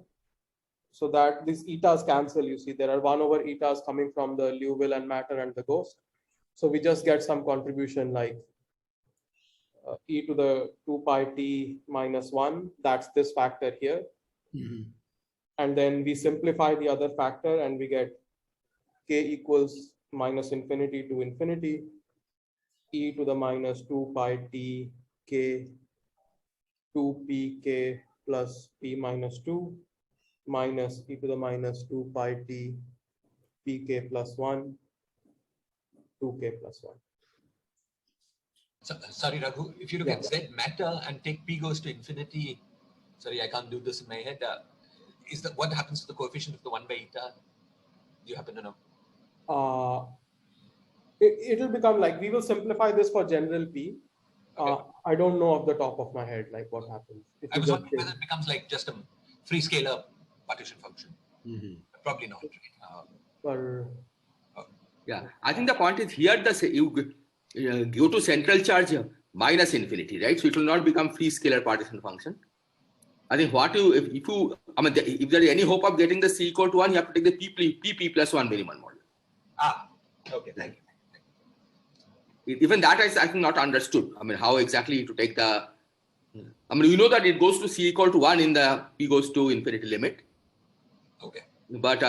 So that these etas cancel, you see, there are 1 over etas coming from the Liouville and matter and the ghost. So we just get some contribution like e to the 2 pi t minus 1. That's this factor here. Mm-hmm. And then we simplify the other factor and we get k equals minus infinity to infinity e to the minus 2 pi t k 2 p k plus p minus 2 minus e to the minus 2 pi t pk plus 1 2k plus 1. So, sorry, Raghu, if you look at Z matter and take p goes to infinity, sorry, I can't do this in my head. What happens to the coefficient of the 1 by eta? Do you happen to know? It'll become like, we will simplify this for general p. Okay. I don't know off the top of my head like what happens. I was wondering whether it becomes like just a free scalar partition function. Mm-hmm. Probably not. Yeah, I think the point is here you go to central charge minus infinity, right? So it will not become free scalar partition function. I think if there is any hope of getting the C equal to 1, you have to take the PP plus 1 minimum model. Okay, thank you. Even that is, I think, not understood. I mean, how exactly to take the, you know that it goes to C equal to 1 in the P goes to infinity limit. Okay. But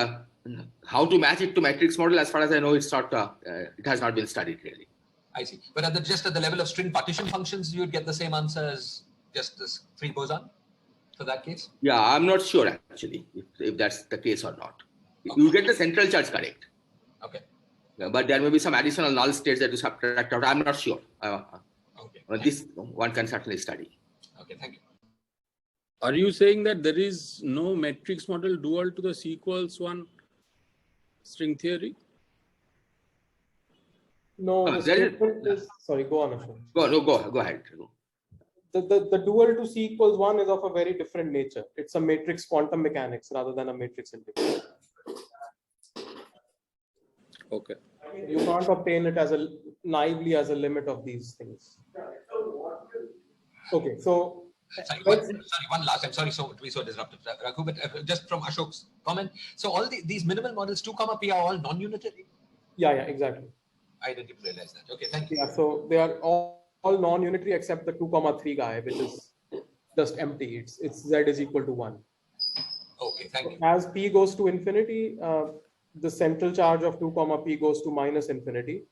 how to match it to matrix model, as far as I know, it's not, it has not been studied really. I see. But just at the level of string partition functions, you would get the same answer as just this free boson for that case? Yeah, I'm not sure actually, if that's the case or not. Okay. You get the central charge correct. Okay. But there may be some additional null states that you subtract out. I'm not sure. Okay. This one can certainly study. Okay, thank you. Are you saying that there is no matrix model dual to the C equals 1 string theory? No, the statement is, sorry, go on, Ashok. Go ahead. The dual to C equals 1 is of a very different nature. It's a matrix quantum mechanics rather than a matrix integral. Okay. You can't obtain it as naively as a limit of these things. Okay, so Sorry, one last. I'm sorry to be so disruptive, Raghu, but just from Ashok's comment. So all these minimal models 2, P are all non-unitary? Yeah, exactly. I didn't realize that. Okay, thank you. Yeah, so they are all non-unitary except the 2, 3 guy, which is just empty. It's Z is equal to 1. Okay, thank you. As P goes to infinity, the central charge of 2, P goes to minus infinity.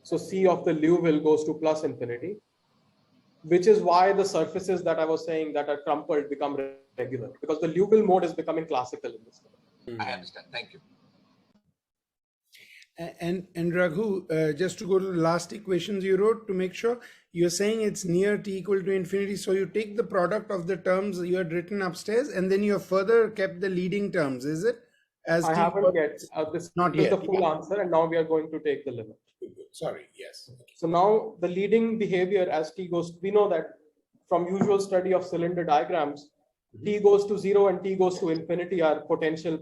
So C of the Liouville goes to plus infinity, which is why the surfaces that I was saying that are crumpled become regular, because the Liouville mode is becoming classical in this. I understand. Thank you. And Raghu, just to go to the last equations you wrote, to make sure, you're saying it's near t equal to infinity. So you take the product of the terms you had written upstairs, and then you have further kept the leading terms, is it? As I haven't yet. This not is yet. the full answer, and now we are going to take the limit. Sorry, yes. Okay. So now the leading behavior as t goes, we know that from usual study of cylinder diagrams, t goes to 0 and t goes to infinity are potential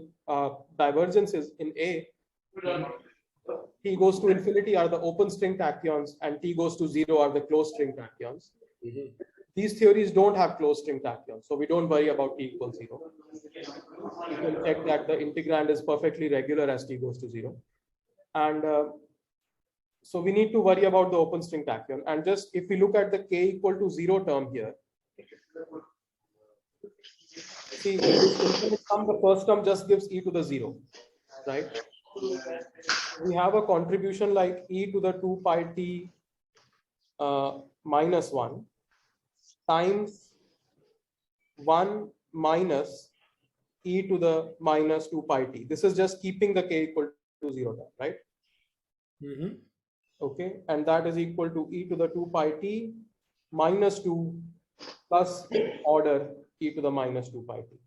divergences in A. T goes to infinity are the open string tachyons, and t goes to 0 are the closed string tachyons. These theories don't have closed string tachyons, so we don't worry about t equals 0. You can check that the integrand is perfectly regular as t goes to 0. And so we need to worry about the open string tachyon. And just if we look at the k equal to 0 term here, see, this infinite sum, the first term just gives e to the 0, right? We have a contribution like e to the 2 pi t minus 1 times 1 minus e to the minus 2 pi t. This is just keeping the k equal to 0 term, right? Okay, and that is equal to e to the 2 pi t minus 2 plus order e to the minus 2 pi t.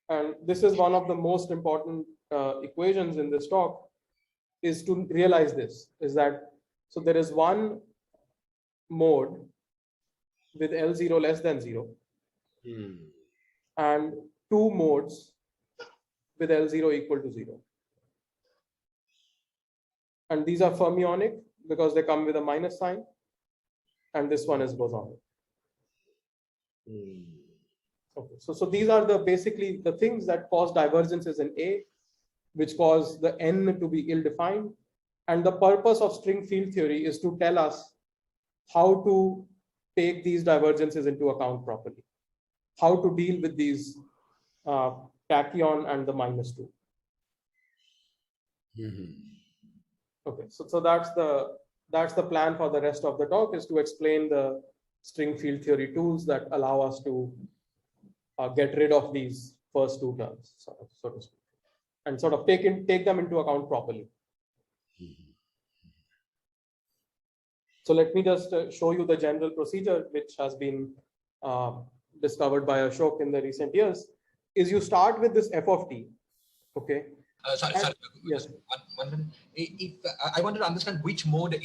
And this is one of the most important equations in this talk, is to realize this, is that, so there is one mode with L0 less than 0 and two modes with L0 equal to 0. And these are fermionic because they come with a minus sign, and this one is bosonic. Okay, so these are basically the things that cause divergences in A, which cause the N to be ill-defined. And the purpose of string field theory is to tell us how to take these divergences into account properly, how to deal with these tachyon and the minus 2. Okay, so that's the plan for the rest of the talk, is to explain the string field theory tools that allow us to get rid of these first two terms, so to speak, and sort of take them into account properly. So let me just show you the general procedure, which has been discovered by Ashok in the recent years. Is you start with this f of t, okay? Sorry. Yes. One minute. If I wanted to understand which mode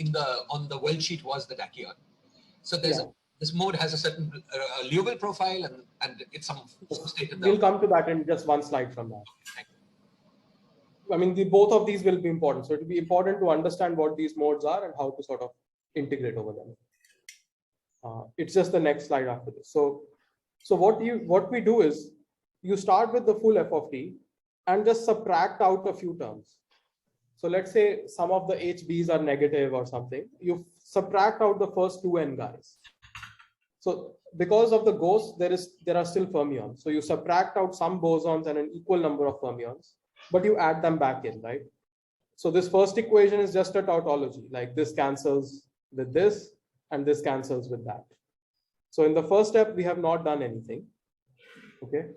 on the worldsheet was the tachyon. So this mode has a certain Liouville profile, and it's some state in the. We'll come to that in just one slide from now. Thank you. I mean, both of these will be important. So it will be important to understand what these modes are and how to sort of integrate over them. It's just the next slide after this. So what we do is you start with the full f of t and just subtract out a few terms. So let's say some of the HBs are negative or something. You subtract out the first two n guys. So because of the ghost, there are still fermions. So you subtract out some bosons and an equal number of fermions, but you add them back in, right? So this first equation is just a tautology, like this cancels with this and this cancels with that. So in the first step, we have not done anything, okay?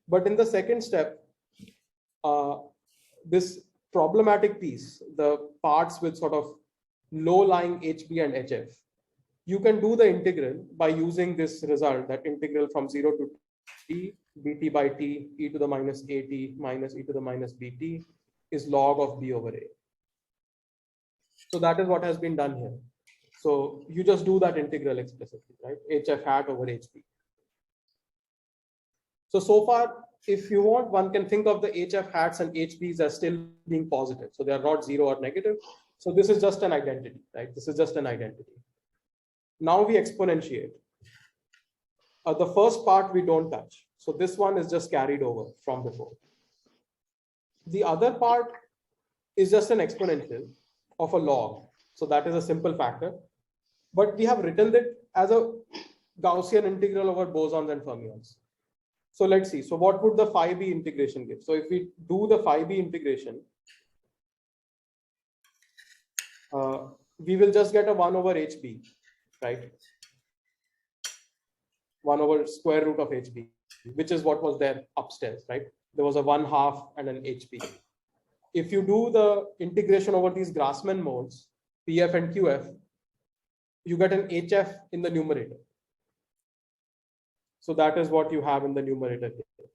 But in the second step, this problematic piece, the parts with sort of low-lying HB and HF, you can do the integral by using this result, that integral from 0 to bt by t e to the minus at minus e to the minus bt is log of b over a. So that is what has been done here. So you just do that integral explicitly, right? hf hat over hb. So far, if you want, one can think of the hf hats and hb's as still being positive. So they are not 0 or negative. So this is just an identity, right? This is just an identity. Now we exponentiate. The first part we don't touch. So this one is just carried over from before. The other part is just an exponential of a log. So that is a simple factor. But we have written it as a Gaussian integral over bosons and fermions. So let's see. So what would the phi b integration give? So if we do the phi b integration, we will just get a 1 over hb, right? 1 over square root of hb, which is what was there upstairs, right? There was a 1/2 and an hb. If you do the integration over these Grassmann modes, pf and qf, you get an hf in the numerator. So that is what you have in the numerator here.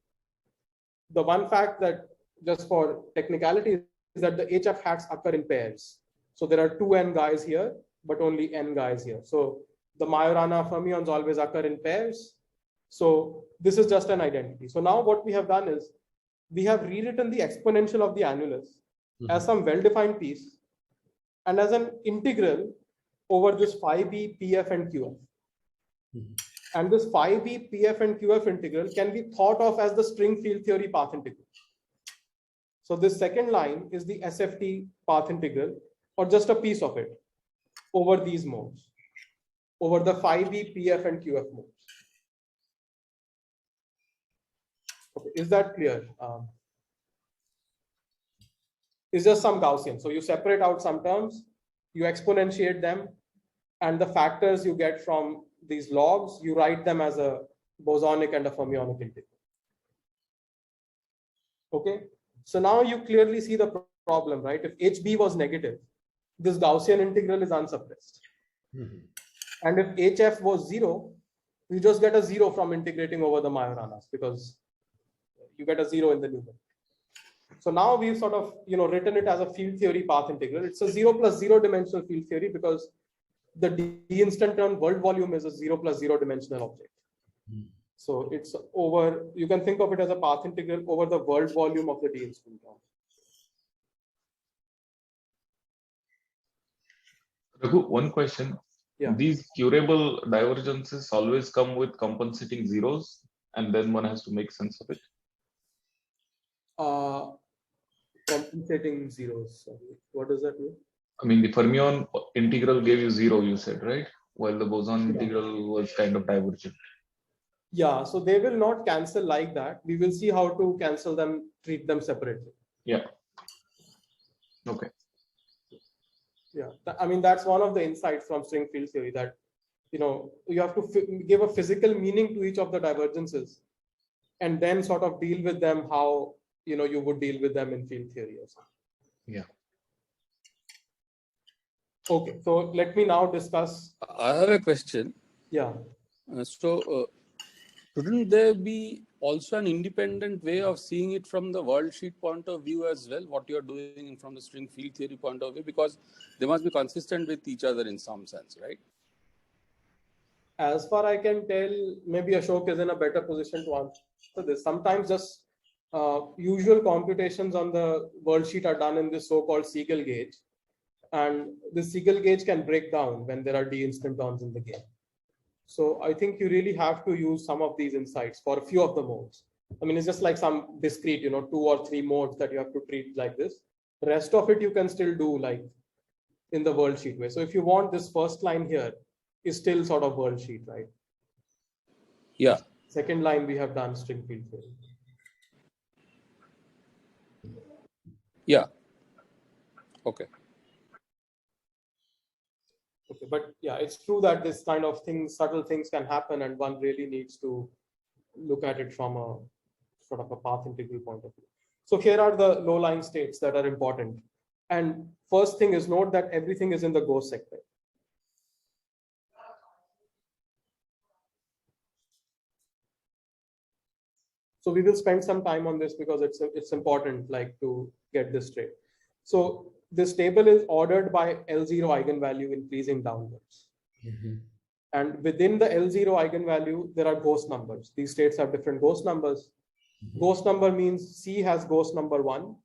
The one fact that, just for technicality, is that the hf hats occur in pairs. So there are 2n guys here, but only n guys here. So the Majorana fermions always occur in pairs. So this is just an identity. So now what we have done is we have rewritten the exponential of the annulus as some well-defined piece and as an integral over this phi b, pf, and qf. And this phi b, pf, and qf integral can be thought of as the string field theory path integral. So this second line is the SFT path integral, or just a piece of it, over these modes, over the phi b, pf, and qf modes. Okay, is that clear? It's just some Gaussian. So you separate out some terms, you exponentiate them, and the factors you get from these logs, you write them as a bosonic and a fermionic integral. Okay, so now you clearly see the problem, right? If HB was negative, this Gaussian integral is unsuppressed. And if HF was 0, you just get a 0 from integrating over the Majoranas, because you get a 0 in the numerator. So now we've sort of written it as a field theory path integral. It's a 0 plus 0 dimensional field theory because the d-instanton world volume is a 0 plus 0 dimensional object. So it's over, you can think of it as a path integral over the world volume of the d-instanton. Raghu, one question. Yeah. These curable divergences always come with compensating zeros, and then one has to make sense of it. Compensating zeros. Sorry. What does that mean? I mean, the fermion integral gave you 0, you said, right? While the boson integral was kind of divergent. Yeah, so they will not cancel like that. We will see how to cancel them, treat them separately. Yeah. Okay. Yeah, I mean, that's one of the insights from string field theory, that you have to give a physical meaning to each of the divergences and then sort of deal with them how you would deal with them in field theory or something. Yeah. Okay, so let me now discuss. I have a question. Yeah. Shouldn't there be also an independent way of seeing it from the worldsheet point of view as well, what you're doing from the string field theory point of view? Because they must be consistent with each other in some sense, right? As far I can tell, maybe Ashok is in a better position to answer this. Sometimes just usual computations on the worldsheet are done in this so-called Siegel gauge. And the Siegel gauge can break down when there are d-instantons in the game. So I think you really have to use some of these insights for a few of the modes. I mean, it's just like some discrete, 2 or 3 modes that you have to treat like this. The rest of it you can still do like in the worldsheet way. So if you want, this first line here is still sort of worldsheet, right? Yeah. Second line we have done string field theory. Yeah. Okay. Okay, but yeah, it's true that this kind of things, subtle things can happen, and one really needs to look at it from a sort of a path integral point of view. So here are the low-lying states that are important. And first thing is, note that everything is in the ghost sector. So we will spend some time on this because it's important, like, to get this straight. So this table is ordered by L0 eigenvalue increasing downwards. And within the L0 eigenvalue, there are ghost numbers. These states have different ghost numbers. Ghost number means C has ghost number 1.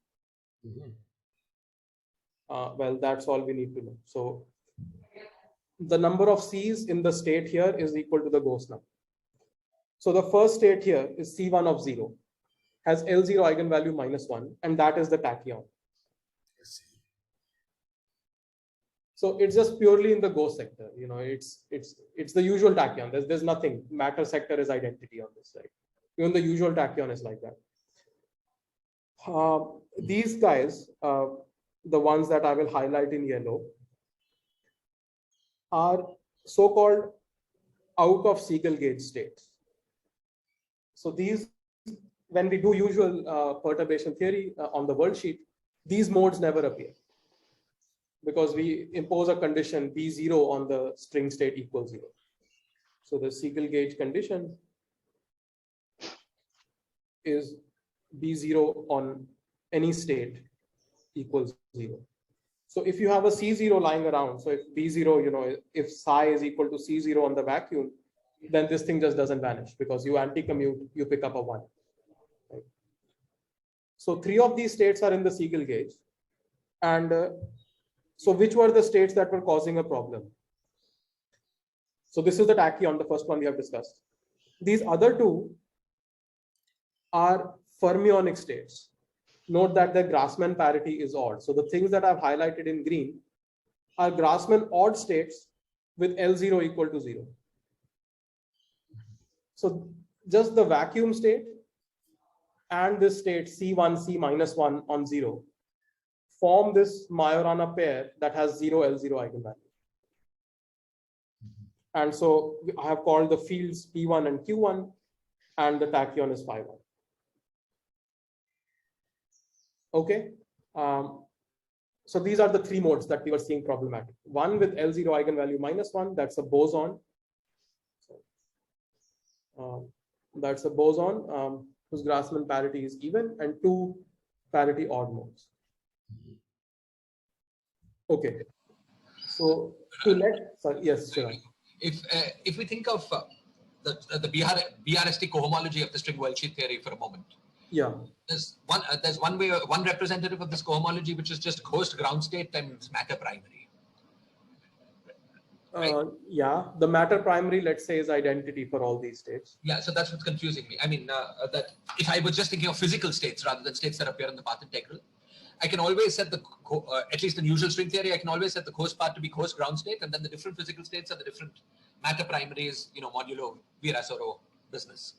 Well, that's all we need to know. So the number of C's in the state here is equal to the ghost number. So the first state here is C1 of 0, has L0 eigenvalue -1, and that is the tachyon. So it's just purely in the ghost sector. You know, it's the usual tachyon. There's nothing. Matter sector is identity on this side. Even the usual tachyon is like that. These guys, the ones that I will highlight in yellow, are so-called out of Siegel gauge states. So these, when we do usual perturbation theory on the worldsheet, these modes never appear, because we impose a condition B0 on the string state equals 0. So the Siegel gauge condition is B0 on any state equals 0. So if you have a C0 lying around, so if B0, you know, if psi is equal to C0 on the vacuum, then this thing just doesn't vanish, because you anti-commute, you pick up a 1. Right? So 3 of these states are in the Siegel gauge. And so which were the states that were causing a problem? So this is the tachyon, the first one we have discussed. These other 2 are fermionic states. Note that the Grassmann parity is odd. So the things that I've highlighted in green are Grassmann odd states with L0 equal to 0. So just the vacuum state and this state C1, C -1 on 0 form this Majorana pair that has 0 L0 eigenvalue. And so I have called the fields P1 and Q1, and the tachyon is phi 1. Okay. So these are the 3 modes that we were seeing problematic. One with L0 eigenvalue -1, that's a boson. That's a boson whose Grassmann parity is even, and 2 parity odd modes. Okay. So to let, sorry, yes, sure. If we think of the BRST cohomology of the string worldsheet theory for a moment, yeah, there's one representative of this cohomology which is just ghost ground state times matter primary. Right? Yeah, the matter primary, let's say, is identity for all these states. Yeah, so that's what's confusing me. I mean, that if I was just thinking of physical states rather than states that appear in the path integral, I can always set the, at least in usual string theory, I can always set the ghost part to be ghost ground state, and then the different physical states are the different matter primaries, you know, modulo Virasoro business.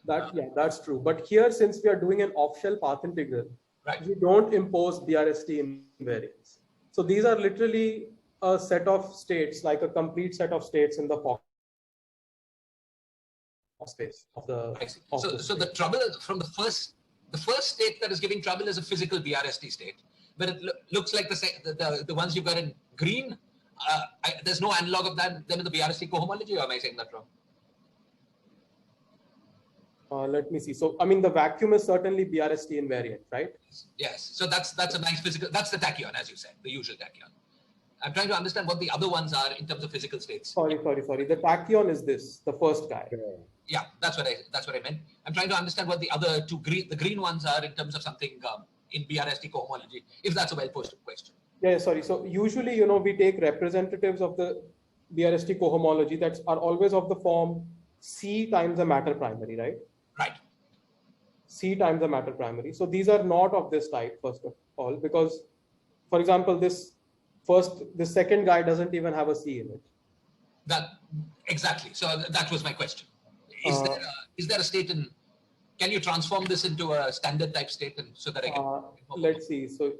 Yeah, that's true. But here, since we are doing an off-shell path integral, right, we don't impose BRST invariance. So these are literally a set of states, like a complete set of states in the Fock space of the. So the trouble from the first state that is giving trouble is a physical BRST state, but it looks like the ones you've got in green. There's no analog of them in the BRST cohomology, or am I saying that wrong? Let me see. So, I mean, the vacuum is certainly BRST invariant, right? Yes. So that's a nice physical. That's the tachyon, as you said, the usual tachyon. I'm trying to understand what the other ones are in terms of physical states. Sorry. The tachyon is this, the first guy. Yeah, that's what I meant. I'm trying to understand what the other 2 the green ones are in terms of something in BRST cohomology, if that's a well-posted question. Yeah, sorry. So usually, you know, we take representatives of the BRST cohomology that are always of the form C times the matter primary, right? Right. C times the matter primary. So these are not of this type, first of all, because, for example, the second guy doesn't even have a C in it. Exactly. So that was my question. Is there a state in? Can you transform this into a standard type state, and so that I can? Let's see. So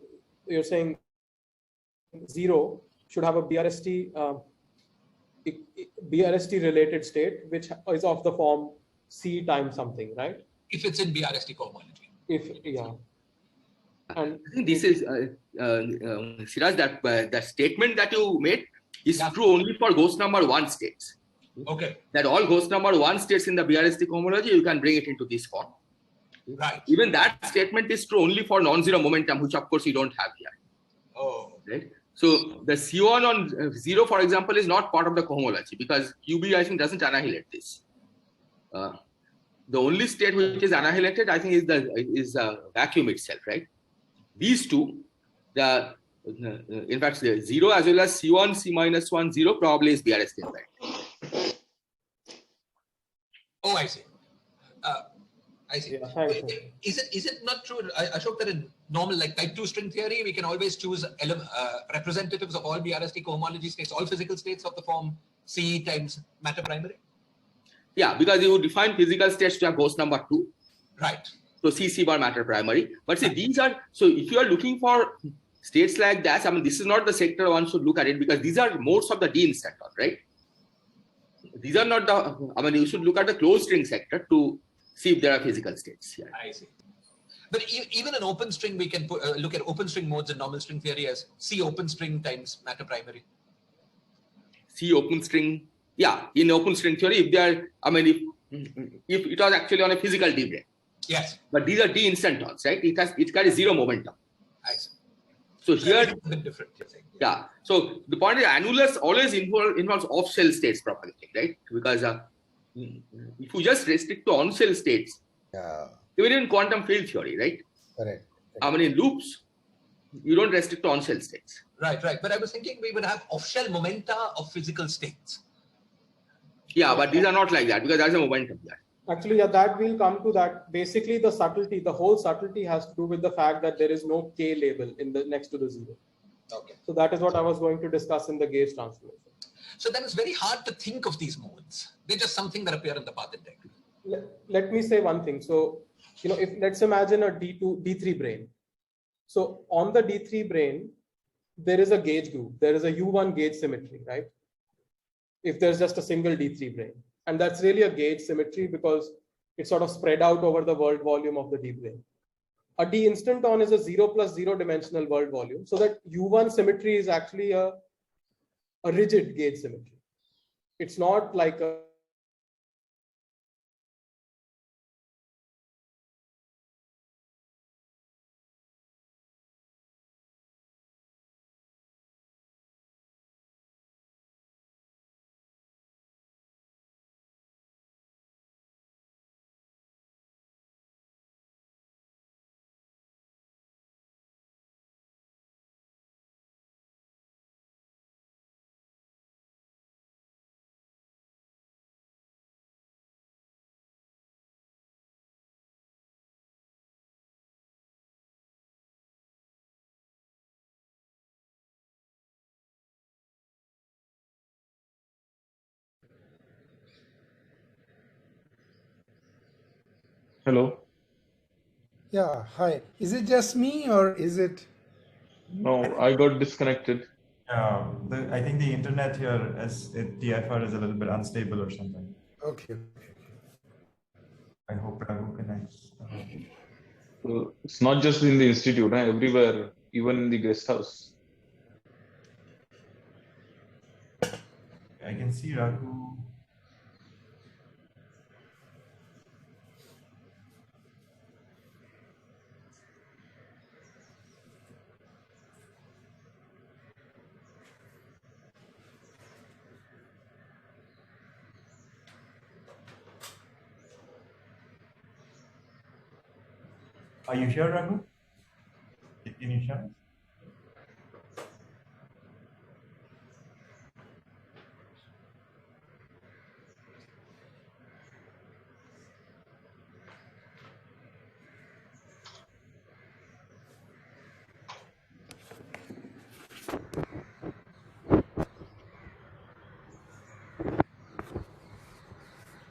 you're saying 0 should have a BRST related state, which is of the form C times something, right? If it's in BRST cohomology. And I think this is Siraj, that statement that you made is true only for ghost number 1 states. Okay. That all ghost number 1 states in the BRST cohomology, you can bring it into this form. Right. Even that statement is true only for non-zero momentum, which of course you don't have here. Oh. Right. So the C1 on 0, for example, is not part of the cohomology because QB, I think, doesn't annihilate this. The only state which is annihilated, I think, is the vacuum itself, right? These two, in fact, the 0 as well as C1, C minus 1, 0 probably is BRST, right? Oh, I see. I see. Yeah, thanks. Is it not true, Ashok, that in normal, like type 2 string theory, we can always choose representatives of all BRST cohomology states, all physical states of the form C times matter primary? Yeah, because you define physical states to have Gauss number 2. Right. So C bar matter primary. But see, these are, so if you are looking for states like that, I mean, this is not the sector one should look at it because these are modes of the D instanton, right? These are not the, I mean, you should look at the closed string sector to see if there are physical states here. I see. But even in open string, we can look at open string modes in normal string theory as C open string times matter primary. C open string, yeah, in open string theory, if they are, I mean, if it was actually on a physical D brane. Yes. But these are D instantons, right? It carries zero momentum. I see. So here, it's a bit different. Yeah. So the point is, annulus always involves off-shell states propagating, right? Because if you just restrict to on-shell states, even in quantum field theory, right? Correct. I mean, in loops, you don't restrict to on-shell states. Right, right. But I was thinking we would have off-shell momenta of physical states. Yeah, but these are not like that because there's a momentum there. Actually, yeah, that we'll come to that. Basically, the subtlety, the whole subtlety has to do with the fact that there is no K label in the next to the 0. Okay. So that is what I was going to discuss in the gauge transformation. So then it's very hard to think of these modes. They're just something that appear in the path integral. Let me say one thing. So, if let's imagine a D3 brane. So on the D3 brane, there is a gauge group. There is a U1 gauge symmetry, right? If there's just a single D3 brane. And that's really a gauge symmetry because it's sort of spread out over the world volume of the D brane. A D instanton is a 0 plus 0 dimensional world volume. So that U1 symmetry is actually a rigid gauge symmetry. It's not like a Hello. Yeah, hi. Is it just me or is it? No, I got disconnected. I think the internet here TFR is a little bit unstable or something. Okay. I hope Raghu connects. It's not just in the institute, everywhere, even in the guest house. I can see Raghu. Are you here, Raghu? Can you hear us?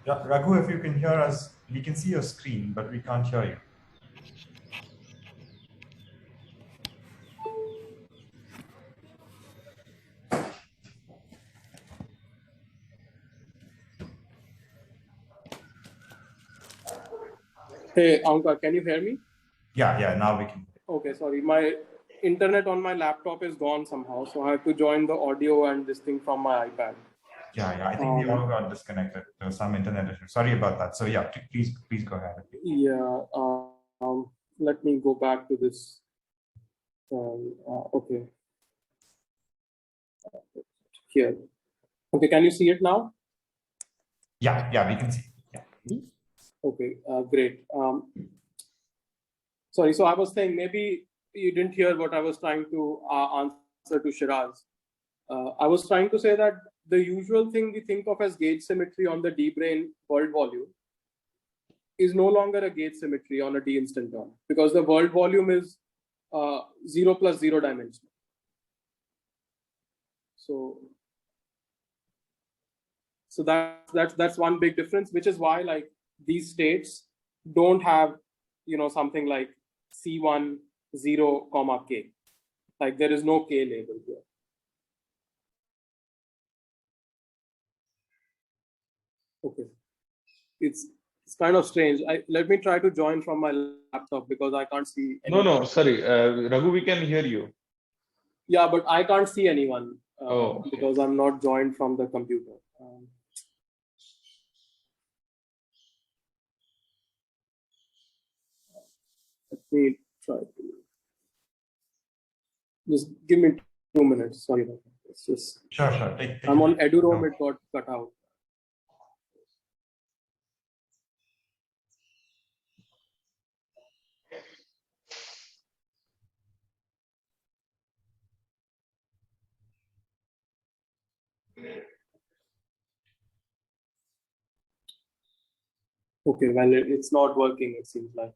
Yeah, Raghu, if you can hear us, we can see your screen, but we can't hear you. Hey, Anka, can you hear me? Yeah, now we can. Okay, sorry. My internet on my laptop is gone somehow, so I have to join the audio and this thing from my iPad. Yeah, I think we all got disconnected. There was some internet issue. Sorry about that. So yeah, please go ahead. Yeah. Let me go back to this. Okay. Here. Okay, can you see it now? Yeah, we can see. Yeah. Okay, great. Sorry, so I was saying maybe you didn't hear what I was trying to answer to Shiraz. I was trying to say that the usual thing we think of as gauge symmetry on the D-brane world volume is no longer a gauge symmetry on a D instanton, because the world volume is 0 plus 0 dimensional. So that's one big difference, which is why like these states don't have, you know, something like C1 0 comma K. Like there is no K label here. Okay, it's kind of strange. Let me try to join from my laptop because I can't see anyone. No, sorry, Raghu, we can hear you. Yeah, but I can't see anyone Okay. because I'm not joined from the computer. Let me try to just give me 2 minutes. Sorry about that. It's just Sure. I'm on EduRoam. It got cut out. Okay, well, it's not working, it seems like.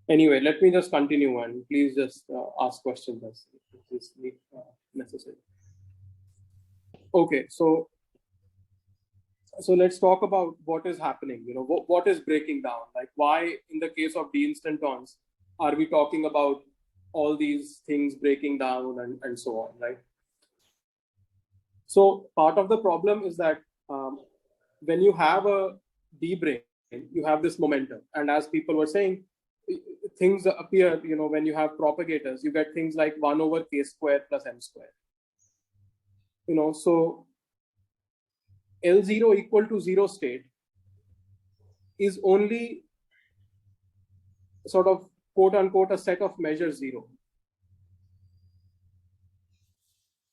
Anyway, let me just continue and please just ask questions as it is necessary. Okay, so let's talk about what is happening. You know, what is breaking down? Like, why in the case of D instantons are we talking about all these things breaking down and so on, right? So part of the problem is that when you have a D brane, you have this momentum, and as people were saying, things appear, you know, when you have propagators, you get things like 1 over k square plus m square. You know, so L0 equal to 0 state is only sort of quote unquote a set of measures 0.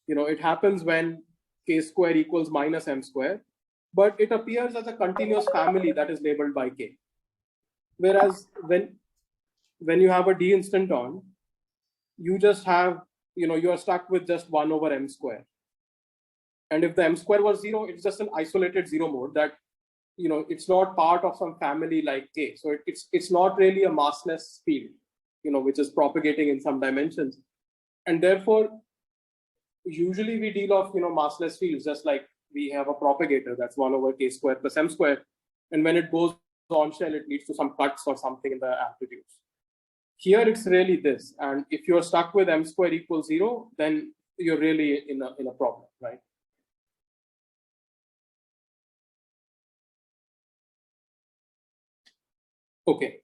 You know, it happens when k square equals minus m square, but it appears as a continuous family that is labeled by k. Whereas when you have a D instanton, you just have, you know, you are stuck with just 1 over m square. And if the m square was 0, it's just an isolated 0 mode that, you know, it's not part of some family like K. So it's not really a massless field, you know, which is propagating in some dimensions. And therefore, usually we deal off, you know, massless fields, just like we have a propagator that's 1 over k square plus m square. And when it goes on shell, it leads to some cuts or something in the amplitudes. Here it's really this. And if you're stuck with m square equals 0, then you're really in a problem, right? Okay.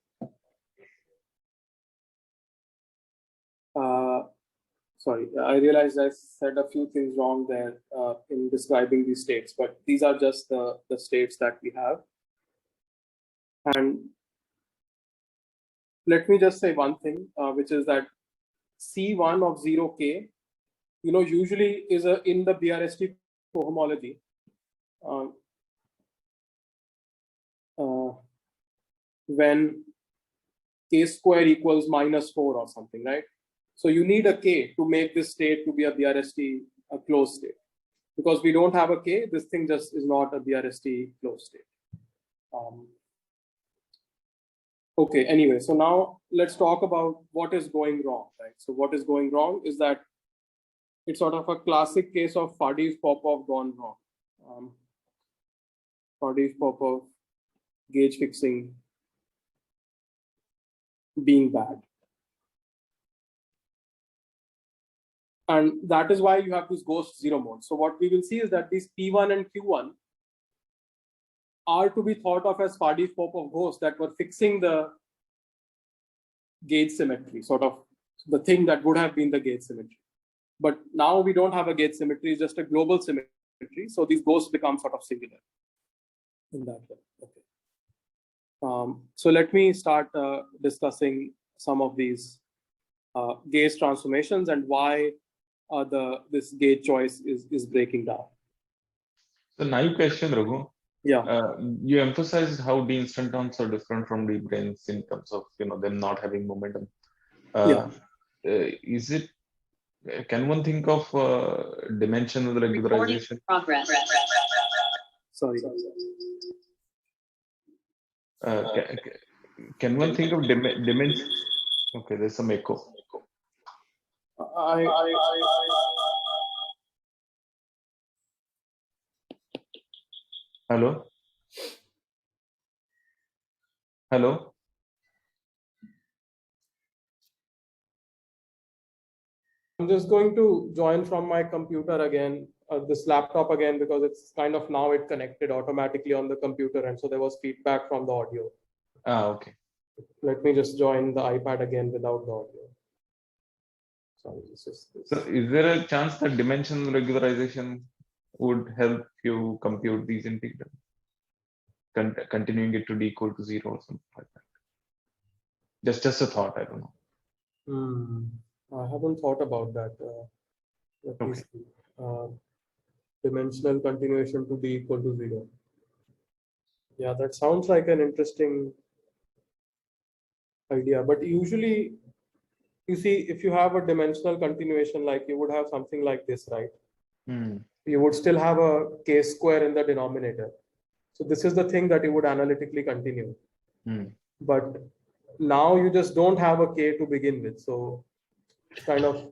Sorry, I realized I said a few things wrong there in describing these states, but these are just the states that we have. And let me just say one thing, which is that C1 of 0K, you know, usually is in the BRST cohomology. When k square equals minus 4 or something, right? So you need a k to make this state to be a BRST a closed state. Because we don't have a k, this thing just is not a BRST closed state. Okay, anyway, so now let's talk about what is going wrong, right? So what is going wrong is that it's sort of a classic case of Faddeev-Popov gone wrong. Faddeev-Popov gauge fixing being bad. And that is why you have this ghost 0 mode. So what we will see is that these P1 and Q1 are to be thought of as Faddeev-Popov ghosts that were fixing the gauge symmetry, sort of the thing that would have been the gauge symmetry. But now we don't have a gauge symmetry, it's just a global symmetry. So these ghosts become sort of singular in that way. Okay. So let me start discussing some of these gauge transformations and why this gauge choice is breaking down. So naive question, Raghu. Yeah. You emphasized how d instantons are different from d branes in terms of them not having momentum. Is it? Can one think of dimensional regularization? Sorry. Can one think of dimension? Okay, there's some echo. Hello? Hello? I'm just going to join from my computer again, this laptop again, because it's kind of now it connected automatically on the computer. And so there was feedback from the audio. Okay. Let me just join the iPad again without the audio. Sorry, this. So is there a chance that dimensional regularization would help you compute these integrals? Continuing it to d equal to 0 or something like that. Just a thought, I don't know. I haven't thought about that. Okay. Dimensional continuation to d equal to 0. Yeah, that sounds like an interesting idea. But usually, you see, if you have a dimensional continuation, like you would have something like this, right? You would still have a k square in the denominator. So this is the thing that you would analytically continue. But now you just don't have a k to begin with. So kind of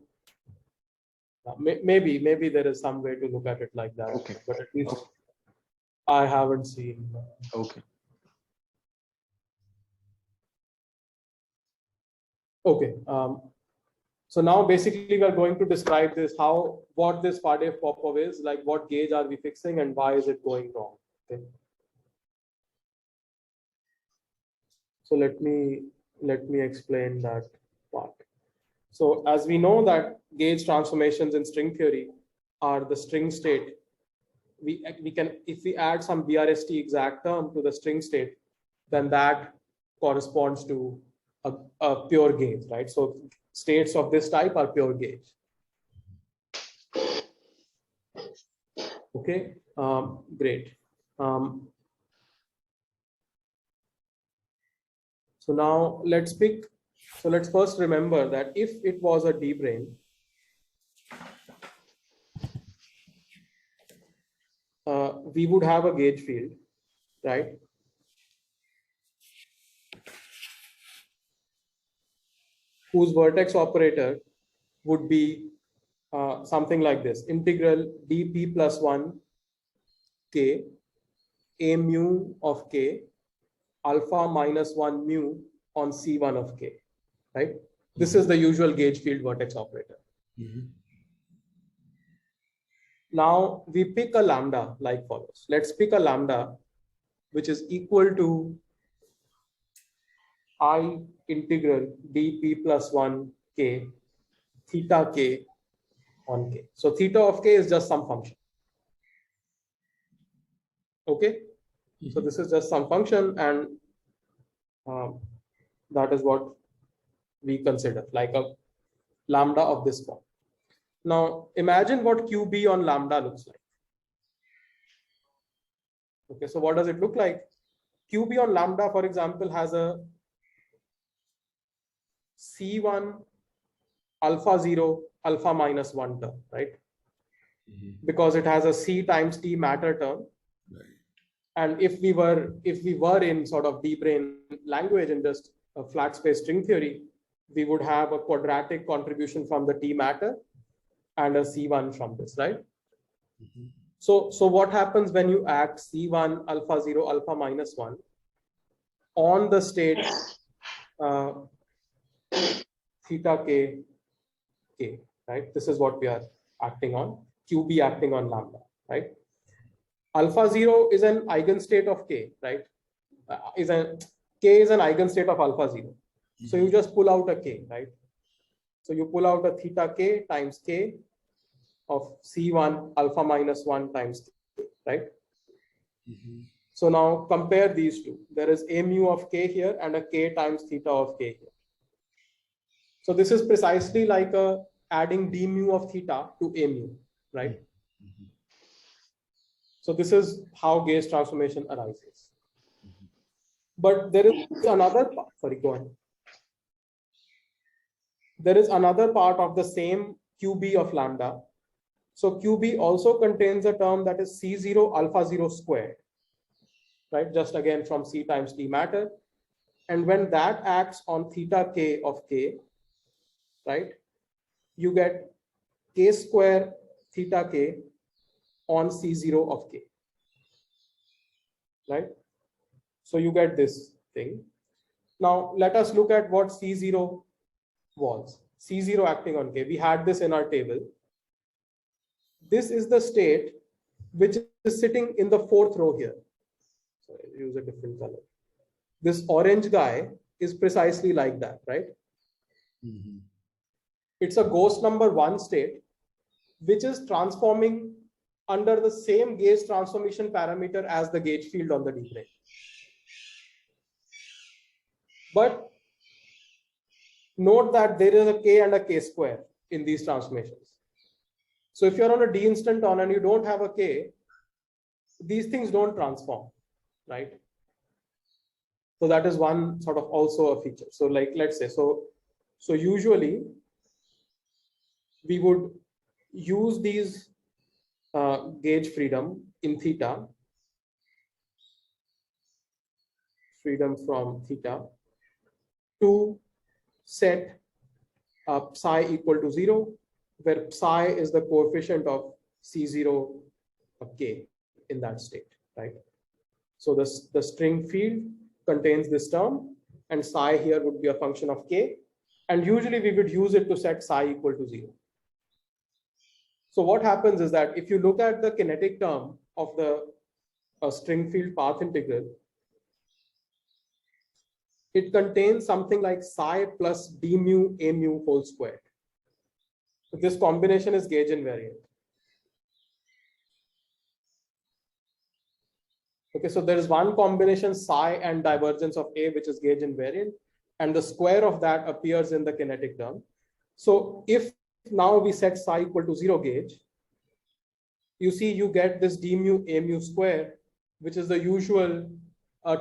maybe there is some way to look at it like that. Okay. But at least I haven't seen. Okay. Okay. So now basically we are going to describe this, what this Faraday-Popov is, like what gauge are we fixing and why is it going wrong. Okay. So let me explain that part. So as we know that gauge transformations in string theory are the string state, we can, if we add some BRST exact term to the string state, then that corresponds to a pure gauge, right? So states of this type are pure gauge. Okay, great. So now let's first remember that if it was a D brane, we would have a gauge field, right? Whose vertex operator would be something like this: integral dp plus 1 k a mu of k alpha minus 1 mu on c1 of k, right? This is the usual gauge field vertex operator. Now we pick a lambda like follows. Let's pick a lambda which is equal to I integral dp plus 1 k theta k on k. So theta of k is just some function. Okay, so this is just some function, and that is what we consider like a lambda of this form. Now imagine what QB on lambda looks like. Okay, so what does it look like? QB on lambda, for example, has a C1 alpha 0 alpha minus 1 term, right? Because it has a C times T matter term. And if we were in sort of D brane language and just a flat space string theory, we would have a quadratic contribution from the T matter and a C1 from this, right? So what happens when you act C1 alpha 0 alpha minus 1 on the state theta k, right? This is what we are acting on, QB acting on lambda, right? Alpha 0 is an eigenstate of k, right? K is an eigenstate of alpha 0. So you just pull out a k, right? So you pull out a theta k times k of C1 alpha minus 1 times K, right? Mhm. So now compare these two. There is a mu of K here and a K times theta of K here. So this is precisely like adding d mu of theta to a mu, right? So this is how gauge transformation arises. But there is another part, sorry, go on. There is another part of the same QB of lambda. So QB also contains a term that is C0 alpha 0 squared, right? Just again from C times T matter. And when that acts on theta K of K, right, you get K square theta K on C0 of K, right? So you get this thing. Now let us look at what C0 was. C0 acting on K. We had this in our table. This is the state which is sitting in the fourth row here. So I'll use a different color. This orange guy is precisely like that, right? Mhm. It's a ghost number 1 state, which is transforming under the same gauge transformation parameter as the gauge field on the D brane. But note that there is a K and a K square in these transformations. So if you're on a D instanton and you don't have a K, these things don't transform, right? So that is one sort of also a feature. So like, let's say, so usually we would use these gauge freedom in theta, freedom from theta, to set psi equal to 0, where psi is the coefficient of C0 of K in that state, right? So the string field contains this term, and psi here would be a function of K. And usually we would use it to set psi equal to 0. So what happens is that if you look at the kinetic term of the string field path integral, it contains something like psi plus d mu a mu whole squared. So this combination is gauge invariant. Okay, so there is one combination psi and divergence of A, which is gauge invariant, and the square of that appears in the kinetic term. So if now we set psi equal to 0 gauge, you see you get this d mu a mu square, which is the usual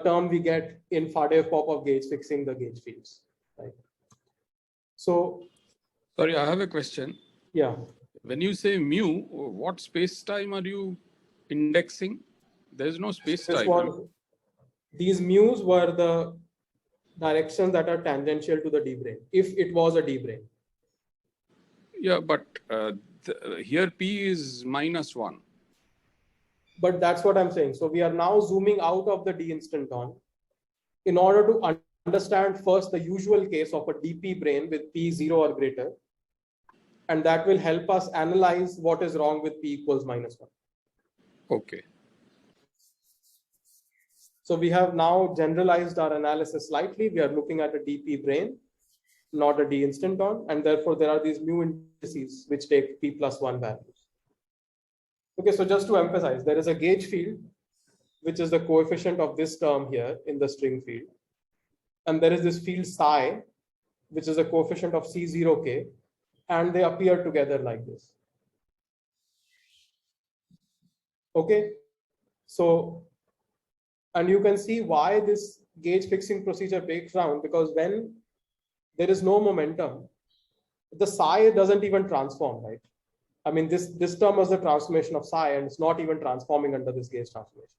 term we get in Faraday-Popov gauge fixing the gauge fields, right? So, Sorry, I have a question. yeah. When you say mu, what space time are you indexing? There is no space time. These mu's were the directions that are tangential to the D brane, if it was a D brane. Yeah, but here P is -1. But that's what I'm saying. So we are now zooming out of the D instanton in order to understand first the usual case of a DP brane with P 0 or greater. And that will help us analyze what is wrong with P equals -1. Okay. So we have now generalized our analysis slightly. We are looking at a DP brane, not a D instanton. And therefore there are these mu indices which take P plus 1 values. Okay, so just to emphasize, there is a gauge field, which is the coefficient of this term here in the string field. And there is this field psi, which is the coefficient of C0K, and they appear together like this. Okay, so, and you can see why this gauge fixing procedure breaks down, because when there is no momentum, the psi doesn't even transform, right? I mean, this term was the transformation of psi, and it's not even transforming under this gauge transformation.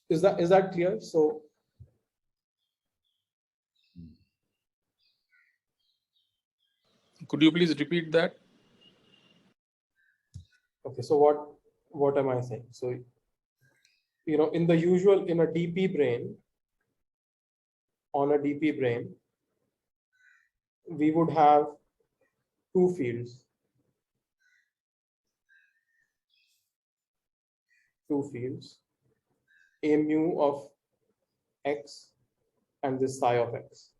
Is that clear? So could you please repeat that? okay, so what am I saying? So, you know, in the usual, in a DP brane, on a DP brane, we would have two fields. A mu of x and this psi of x.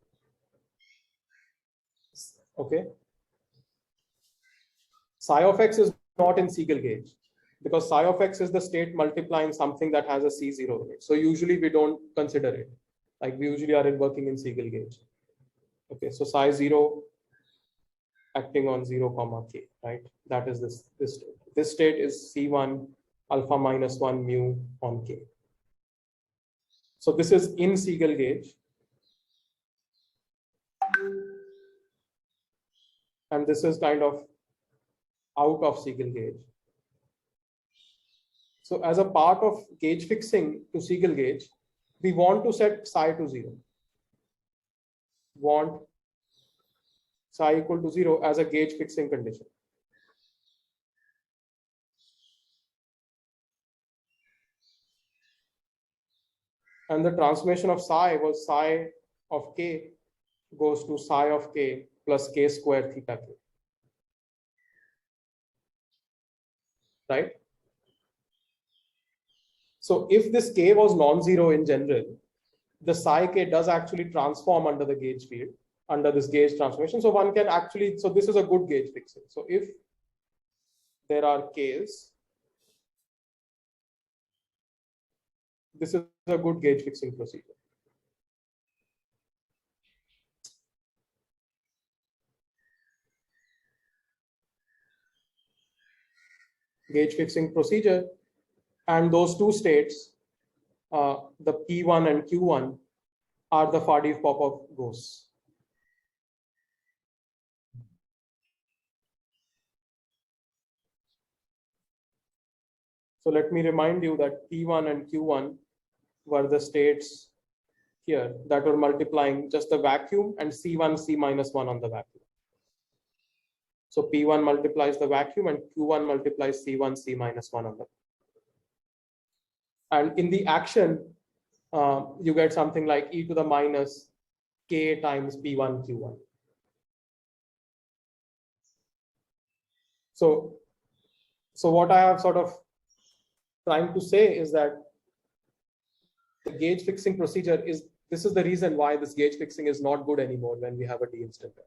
Okay. Psi of x is not in Siegel gauge because psi of x is the state multiplying something that has a C0 in it. So usually we don't consider it. Like we usually are working in Siegel gauge. Okay, so psi 0 acting on 0 comma k, right? That is this state. This state is C1 alpha minus 1 mu on k. So this is in Siegel gauge. And this is kind of out of Siegel gauge. So as a part of gauge fixing to Siegel gauge, we want to set psi to 0. Want psi equal to 0 as a gauge fixing condition. And the transformation of psi was psi of k goes to psi of k plus k square theta k. Right? So if this k was non-zero in general, the psi k does actually transform under the gauge field, under this gauge transformation. So one can actually, so this is a good gauge fixing. So if there are k's, this is a good gauge fixing procedure. Gauge fixing procedure, and those two states, the P1 and Q1, are the Faddeev-Popov ghosts. So let me remind you that P1 and Q1 were the states here that were multiplying just the vacuum and C1, C minus 1 on the vacuum. So P1 multiplies the vacuum and Q1 multiplies C1, C minus 1 on the vacuum. And in the action, you get something like e to the minus k times P1 Q1. So what I have sort of trying to say is that the gauge fixing procedure is, this is the reason why this gauge fixing is not good anymore when we have a d-instanton.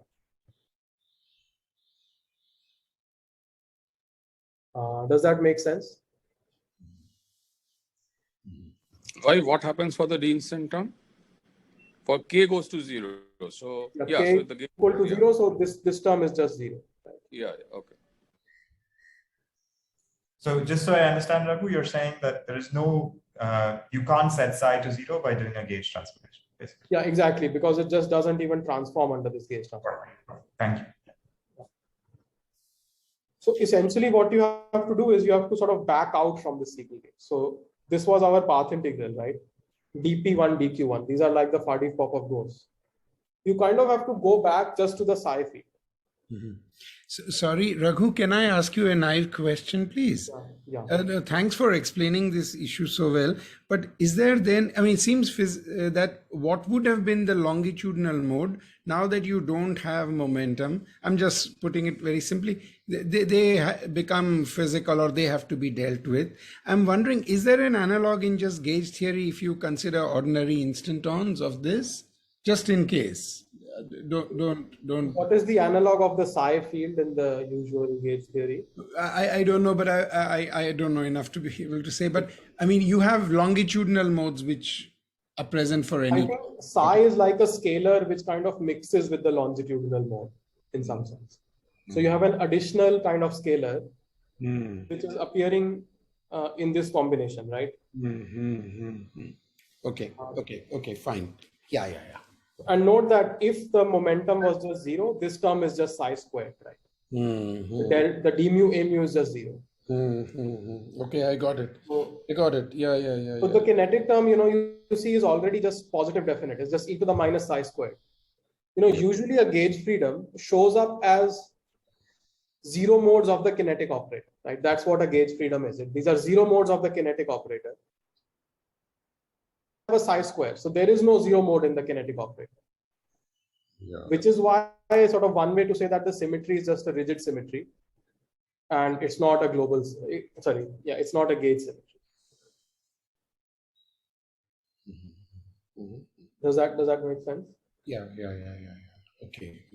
Does that make sense? Why? What happens for the d-instanton? For k goes to 0. So yeah, k so the gauge equal to 0. So this term is just 0. Right? Yeah. Okay. So just so I understand, Raghu, you're saying that there is no, you can't set psi to 0 by doing a gauge transformation, basically. Yeah, exactly, because it just doesn't even transform under this gauge transformation. Thank you. So essentially what you have to do is you have to sort of back out from the Siegel gauge. So this was our path integral, right? dp1, dq1. These are like the Faddeev-Popov ghosts. You kind of have to go back just to the psi field. Mm-hmm. So, sorry, Raghu, can I ask you a naive question, please? Yeah. No, thanks for explaining this issue so well. But is there then, I mean, it seems that what would have been the longitudinal mode, now that you don't have momentum, I'm just putting it very simply, they become physical or they have to be dealt with. I'm wondering, is there an analog in just gauge theory if you consider ordinary instantons of this, just in case? Don't. What is the analog of the psi field in the usual gauge theory? I don't know, but I don't know enough to be able to say. But I mean, you have longitudinal modes which are present for any. I think psi is like a scalar which kind of mixes with the longitudinal mode in some sense. So you have an additional kind of scalar which is appearing in this combination, right? Okay, fine. Yeah. And note that if the momentum was just 0, this term is just psi squared, right? The d mu a mu is just 0. Okay, I got it. Yeah. So the kinetic term, you see is already just positive definite. It's just e to the minus psi squared. Usually a gauge freedom shows up as 0 modes of the kinetic operator, right? That's what a gauge freedom is. These are 0 modes of the kinetic operator. A psi square. So there is no 0 mode in the kinetic operator. Yeah. Which is why sort of one way to say that the symmetry is just a rigid symmetry and it's not a global, it's not a gauge symmetry. Does that make sense? Yeah. Okay.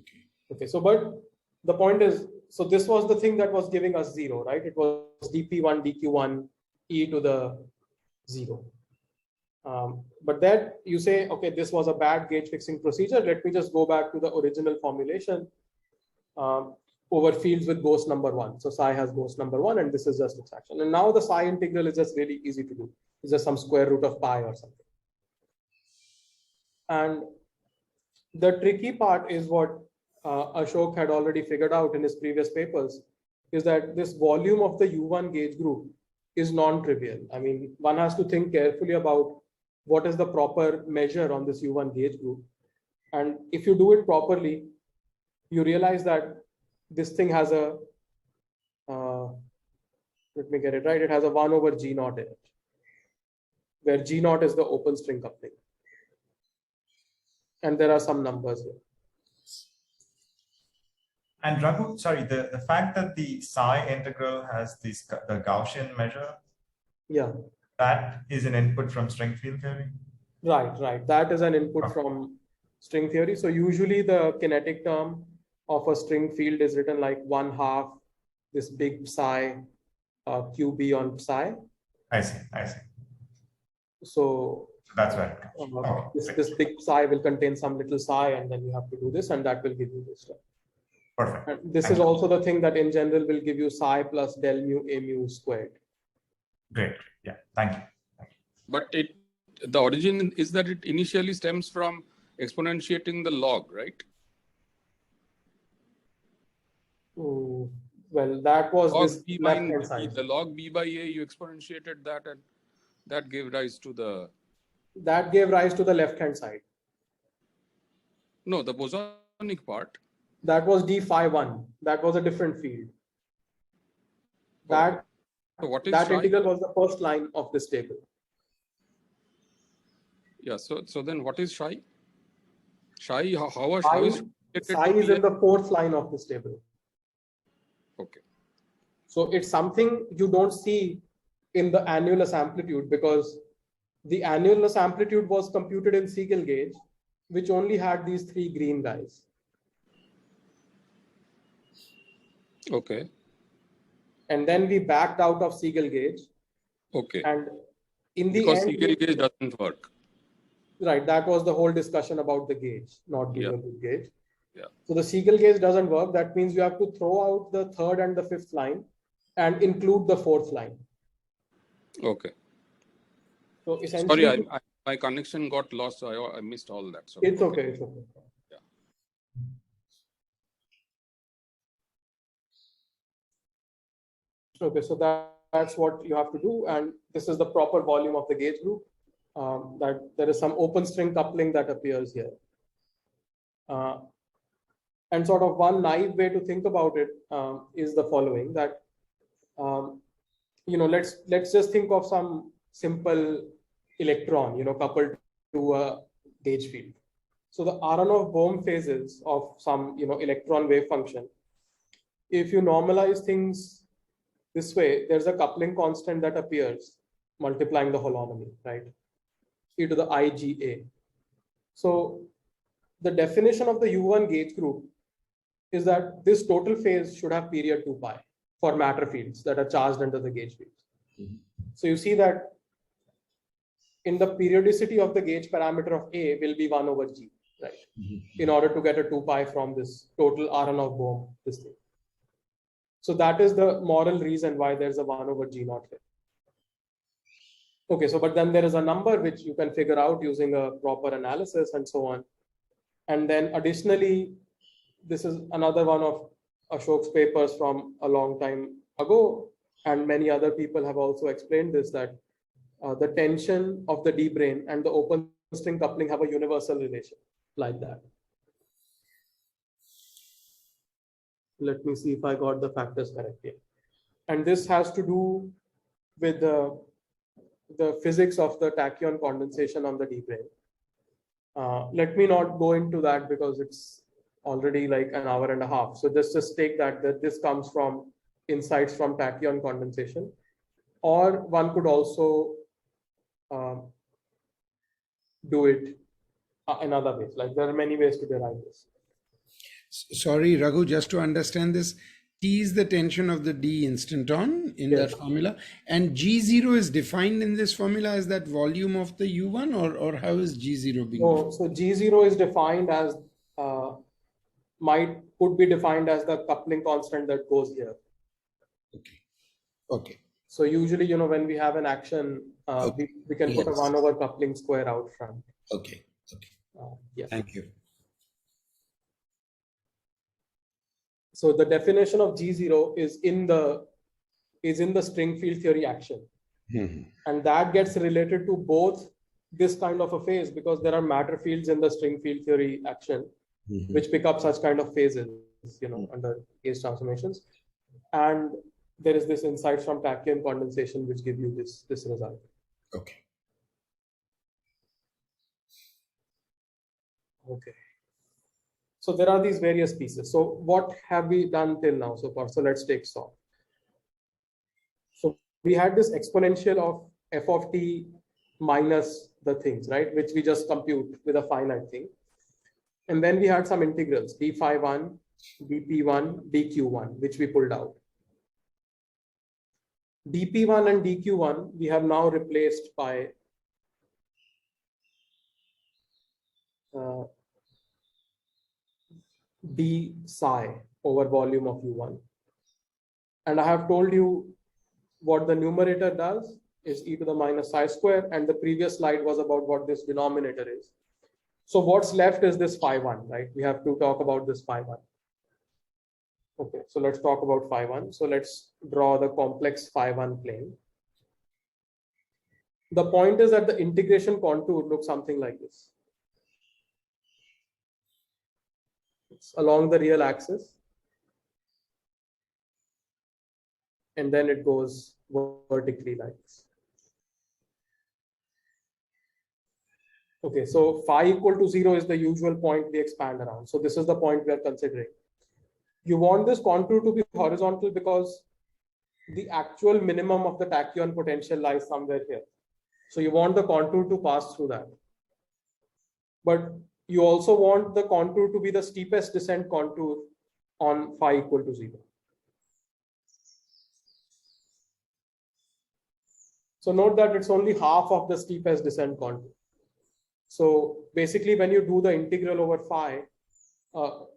Okay, so but the point is, so this was the thing that was giving us 0, right? It was dp1 dq1 e to the 0. But that you say, okay, this was a bad gauge fixing procedure. Let me just go back to the original formulation over fields with ghost number 1. So psi has ghost number 1, and this is just its action. And now the psi integral is just really easy to do. It's just some square root of pi or something. And the tricky part is what Ashok had already figured out in his previous papers, is that this volume of the U1 gauge group is non-trivial. I mean, one has to think carefully about what is the proper measure on this U1 gauge group. And if you do it properly, you realize that this thing has a, let me get it right, it has a 1 over G naught in it, where G naught is the open string coupling. And there are some numbers here. And Raghu, sorry, the fact that the psi integral has the Gaussian measure, yeah, that is an input from string field theory? Right. That is an input from string theory. So usually the kinetic term of a string field is written like 1/2 this big psi QB on psi. I see. So that's right. This big psi will contain some little psi, and then you have to do this, and that will give you this stuff. Perfect. And this is also the thing that in general will give you psi plus del mu a mu squared. Great. Yeah. Thank you. But the origin is that it initially stems from exponentiating the log, right? Well, that was log this b by left-hand side. The log b by a, you exponentiated that, and that gave rise to the... That gave rise to the left-hand side. No, the bosonic part. That was d phi 1. That was a different field. That, so what is that psi? integral was the first line of this table. Yeah, so then what is psi? Psi, how is psi is in the fourth line of this table. Okay. So it's something you don't see in the annulus amplitude, because the annulus amplitude was computed in Siegel gauge, which only had these 3 green guys. Okay. And then we backed out of Siegel gauge. Okay. And in the because end, Siegel gauge doesn't work. Right. That was the whole discussion about the gauge, not being a good gauge. Yeah. So the Siegel gauge doesn't work. That means you have to throw out the 3rd and the 5th line and include the 4th line. Okay. So essentially, sorry, my connection got lost, so I missed all that. So it's okay. It's okay. Yeah. Okay, so that's what you have to do, and this is the proper volume of the gauge group. That there is some open string coupling that appears here. And sort of one naive way to think about it is the following: that let's just think of some simple electron, coupled to a gauge field. So the Aharonov-Bohm phases of some electron wave function, if you normalize things this way, there's a coupling constant that appears multiplying the holonomy, right? E to the IGA. So the definition of the U1 gauge group is that this total phase should have period 2 pi for matter fields that are charged under the gauge fields. Mm-hmm. So you see that in the periodicity of the gauge parameter of A will be 1 over G, right? Mm-hmm. In order to get a 2 pi from this total Aharonov-Bohm, this thing. So that is the moral reason why there's a 1 over G naught here. Okay, so but then there is a number which you can figure out using a proper analysis and so on. And then additionally, this is another one of Ashok's papers from a long time ago, and many other people have also explained this, that the tension of the D brane and the open string coupling have a universal relation like that. Let me see if I got the factors correct here. And this has to do with the physics of the tachyon condensation on the D brane. Let me not go into that because it's already like an hour and a half. So just take that this comes from insights from tachyon condensation. Or one could also do it in other ways. Like there are many ways to derive this. Sorry, Raghu, just to understand this, T is the tension of the D instanton in Yes. that formula, and G0 is defined in this formula as that volume of the U1, or how is G0 being No, defined? so G0 is defined as, could be defined as the coupling constant that goes here. Okay. Okay. So usually, when we have an action, Okay. we can put a Yes. 1 over coupling square out front. Okay. Okay. Yes. Thank you. So the definition of G0 is in the string field theory action. And that gets related to both this kind of a phase, because there are matter fields in the string field theory action, which pick up such kind of phases, under case transformations. And there is this insight from tachyon condensation, which give you this result. Okay. Okay. So there are these various pieces. So what have we done till now so far? So let's take stock. So we had this exponential of f of t minus the things, right? Which we just compute with a finite thing. And then we had some integrals, d phi 1, dp1, dq1, which we pulled out. dp1 and dq1 we have now replaced by d psi over volume of u1. And I have told you what the numerator does is e to the minus psi square, and the previous slide was about what this denominator is. So what's left is this phi 1, right? We have to talk about this phi 1. Okay, so let's talk about phi 1. So let's draw the complex phi 1 plane. The point is that the integration contour looks something like this. It's along the real axis. And then it goes vertically like this. Okay, so phi equal to 0 is the usual point we expand around. So this is the point we are considering. You want this contour to be horizontal because the actual minimum of the tachyon potential lies somewhere here. So you want the contour to pass through that. But you also want the contour to be the steepest descent contour on phi equal to 0. So note that it's only half of the steepest descent contour. So basically, when you do the integral over phi,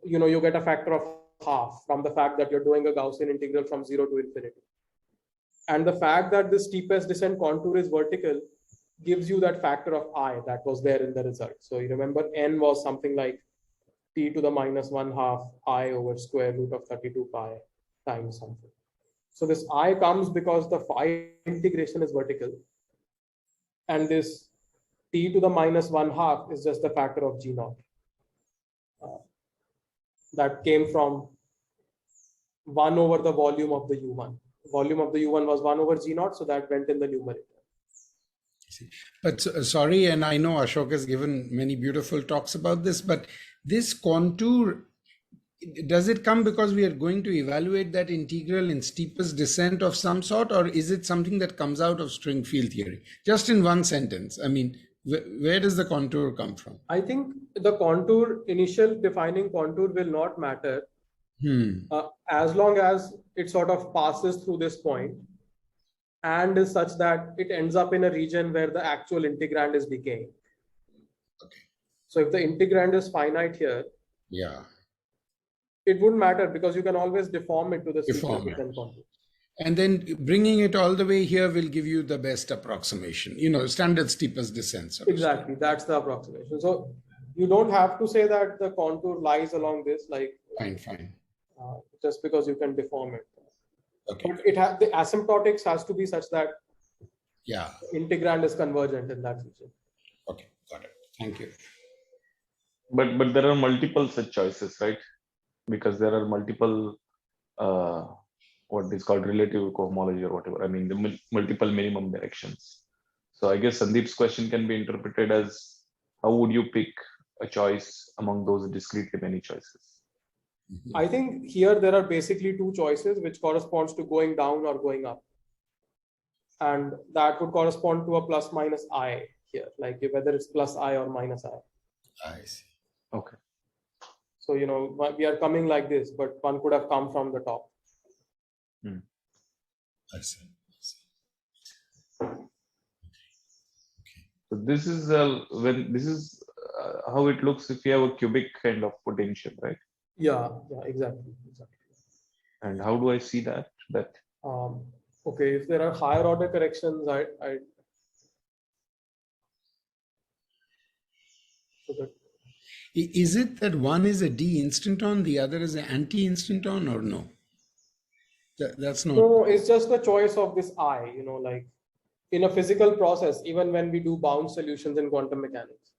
you get a factor of half from the fact that you're doing a Gaussian integral from 0 to infinity. And the fact that the steepest descent contour is vertical gives you that factor of I that was there in the result. So you remember n was something like t to the minus 1/2 I over square root of 32 pi times something. So this I comes because the phi integration is vertical. And this t to the minus 1/2 is just the factor of g0. That came from 1 over the volume of the u1. Volume of the u1 was 1 over g0, so that went in the numerator. But sorry, and I know Ashok has given many beautiful talks about this, but this contour, does it come because we are going to evaluate that integral in steepest descent of some sort, or is it something that comes out of string field theory? Just in one sentence, I mean, where does the contour come from? I think the contour, initial defining contour will not matter as long as it sort of passes through this point and is such that it ends up in a region where the actual integrand is decaying. Okay. So if the integrand is finite here, yeah, it wouldn't matter because you can always deform it to the steepest descent contour. And then bringing it all the way here will give you the best approximation, standard steepest descent. Exactly, that's the approximation. So you don't have to say that the contour lies along this, like fine. Just because you can deform it. Okay. But the asymptotics has to be such that the integrand is convergent in that region. Okay, got it. Thank you. But there are multiple such choices, right? Because there are multiple what is called relative cohomology or whatever. I mean, the multiple minimum directions. So I guess Sandeep's question can be interpreted as, how would you pick a choice among those discretely many choices? I think here there are basically two choices which corresponds to going down or going up. And that would correspond to a plus minus I here, like whether it's plus I or minus I. I see. Okay. So, we are coming like this, but one could have come from the top. I see. So this is how it looks if you have a cubic kind of potential, right? Yeah, exactly. And how do I see that? Okay, if there are higher order corrections, Is it that one is a d-instanton, the other is an anti-instanton, or no? That's not. No, it's just the choice of this I, like in a physical process, even when we do bound solutions in quantum mechanics.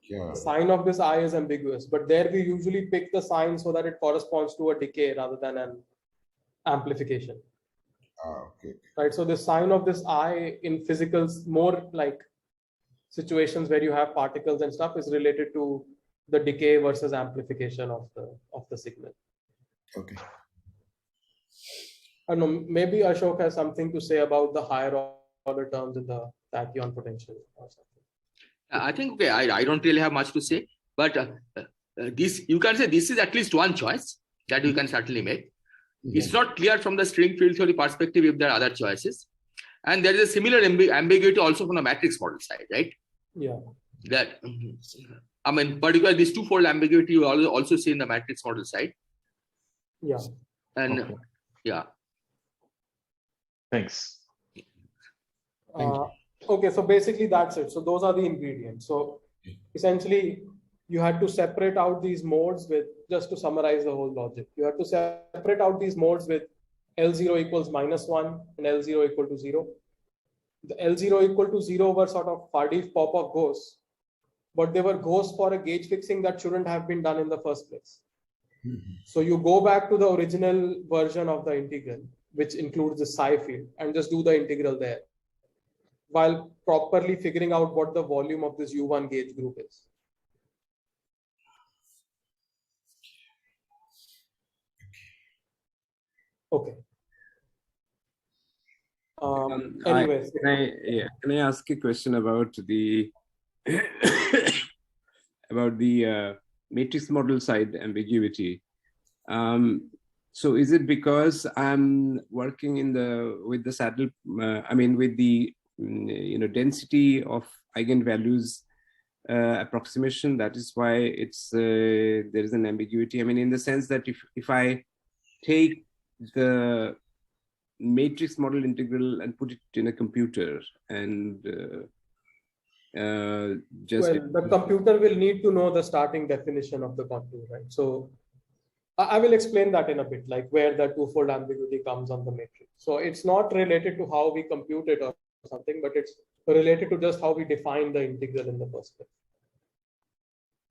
Yeah. The sign of this I is ambiguous, but there we usually pick the sign so that it corresponds to a decay rather than an amplification. Okay. Right. So the sign of this I in physicals, more like situations where you have particles and stuff, is related to the decay versus amplification of the signal. Okay. I don't know, maybe Ashok has something to say about the higher order terms in the tachyon potential or something. I think, okay, I don't really have much to say, but this, you can say this is at least one choice that you can certainly make. It's not clear from the string field theory perspective if there are other choices. And there is a similar ambiguity also from the matrix model side, right? Yeah. That, I mean, particularly this twofold ambiguity you also see in the matrix model side. Yeah. And Okay. yeah. Thanks. Okay, so basically that's it. So those are the ingredients. So essentially, you had to separate out these modes with, just to summarize the whole logic, you have to separate out these modes with L0 equals -1 and L0 equal to 0. The L0 equal to 0 were sort of Pardiev Popov ghosts, but they were ghosts for a gauge fixing that shouldn't have been done in the first place. So you go back to the original version of the integral, which includes the psi field, and just do the integral there, while properly figuring out what the volume of this U1 gauge group is. Okay. Anyways, can I ask a question about the about the matrix model side ambiguity? So is it because I'm working with the saddle? With the density of eigenvalues approximation? That is why there is an ambiguity. I mean, in the sense that if I take the matrix model integral and put it in a computer and the computer will need to know the starting definition of the contour, right? So I will explain that in a bit, like where the twofold ambiguity comes on the matrix. So it's not related to how we compute it or something, but it's related to just how we define the integral in the first place.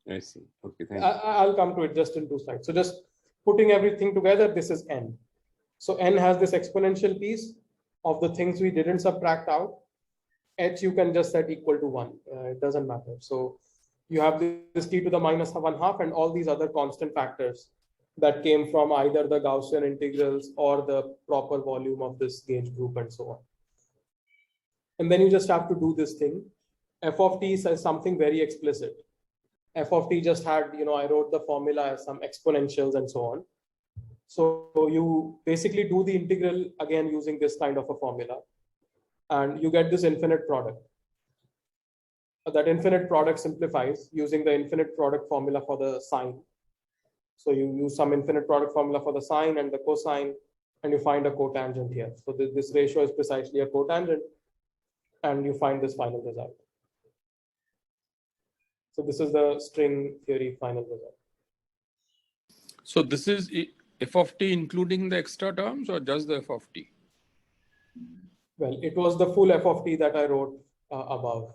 I see. Okay, thank you. I'll come to it just in 2 slides. So just putting everything together, this is n. So n has this exponential piece of the things we didn't subtract out. H you can just set equal to 1. It doesn't matter. So you have this t to the -1/2 and all these other constant factors that came from either the Gaussian integrals or the proper volume of this gauge group and so on. And then you just have to do this thing. F of t says something very explicit. F of t just had, I wrote the formula as some exponentials and so on. So you basically do the integral again using this kind of a formula, and you get this infinite product. That infinite product simplifies using the infinite product formula for the sine. So you use some infinite product formula for the sine and the cosine, and you find a cotangent here. So this ratio is precisely a cotangent, and you find this final result. So this is the string theory final result. So this is f of t including the extra terms or just the f of t? Well, it was the full f of t that I wrote above.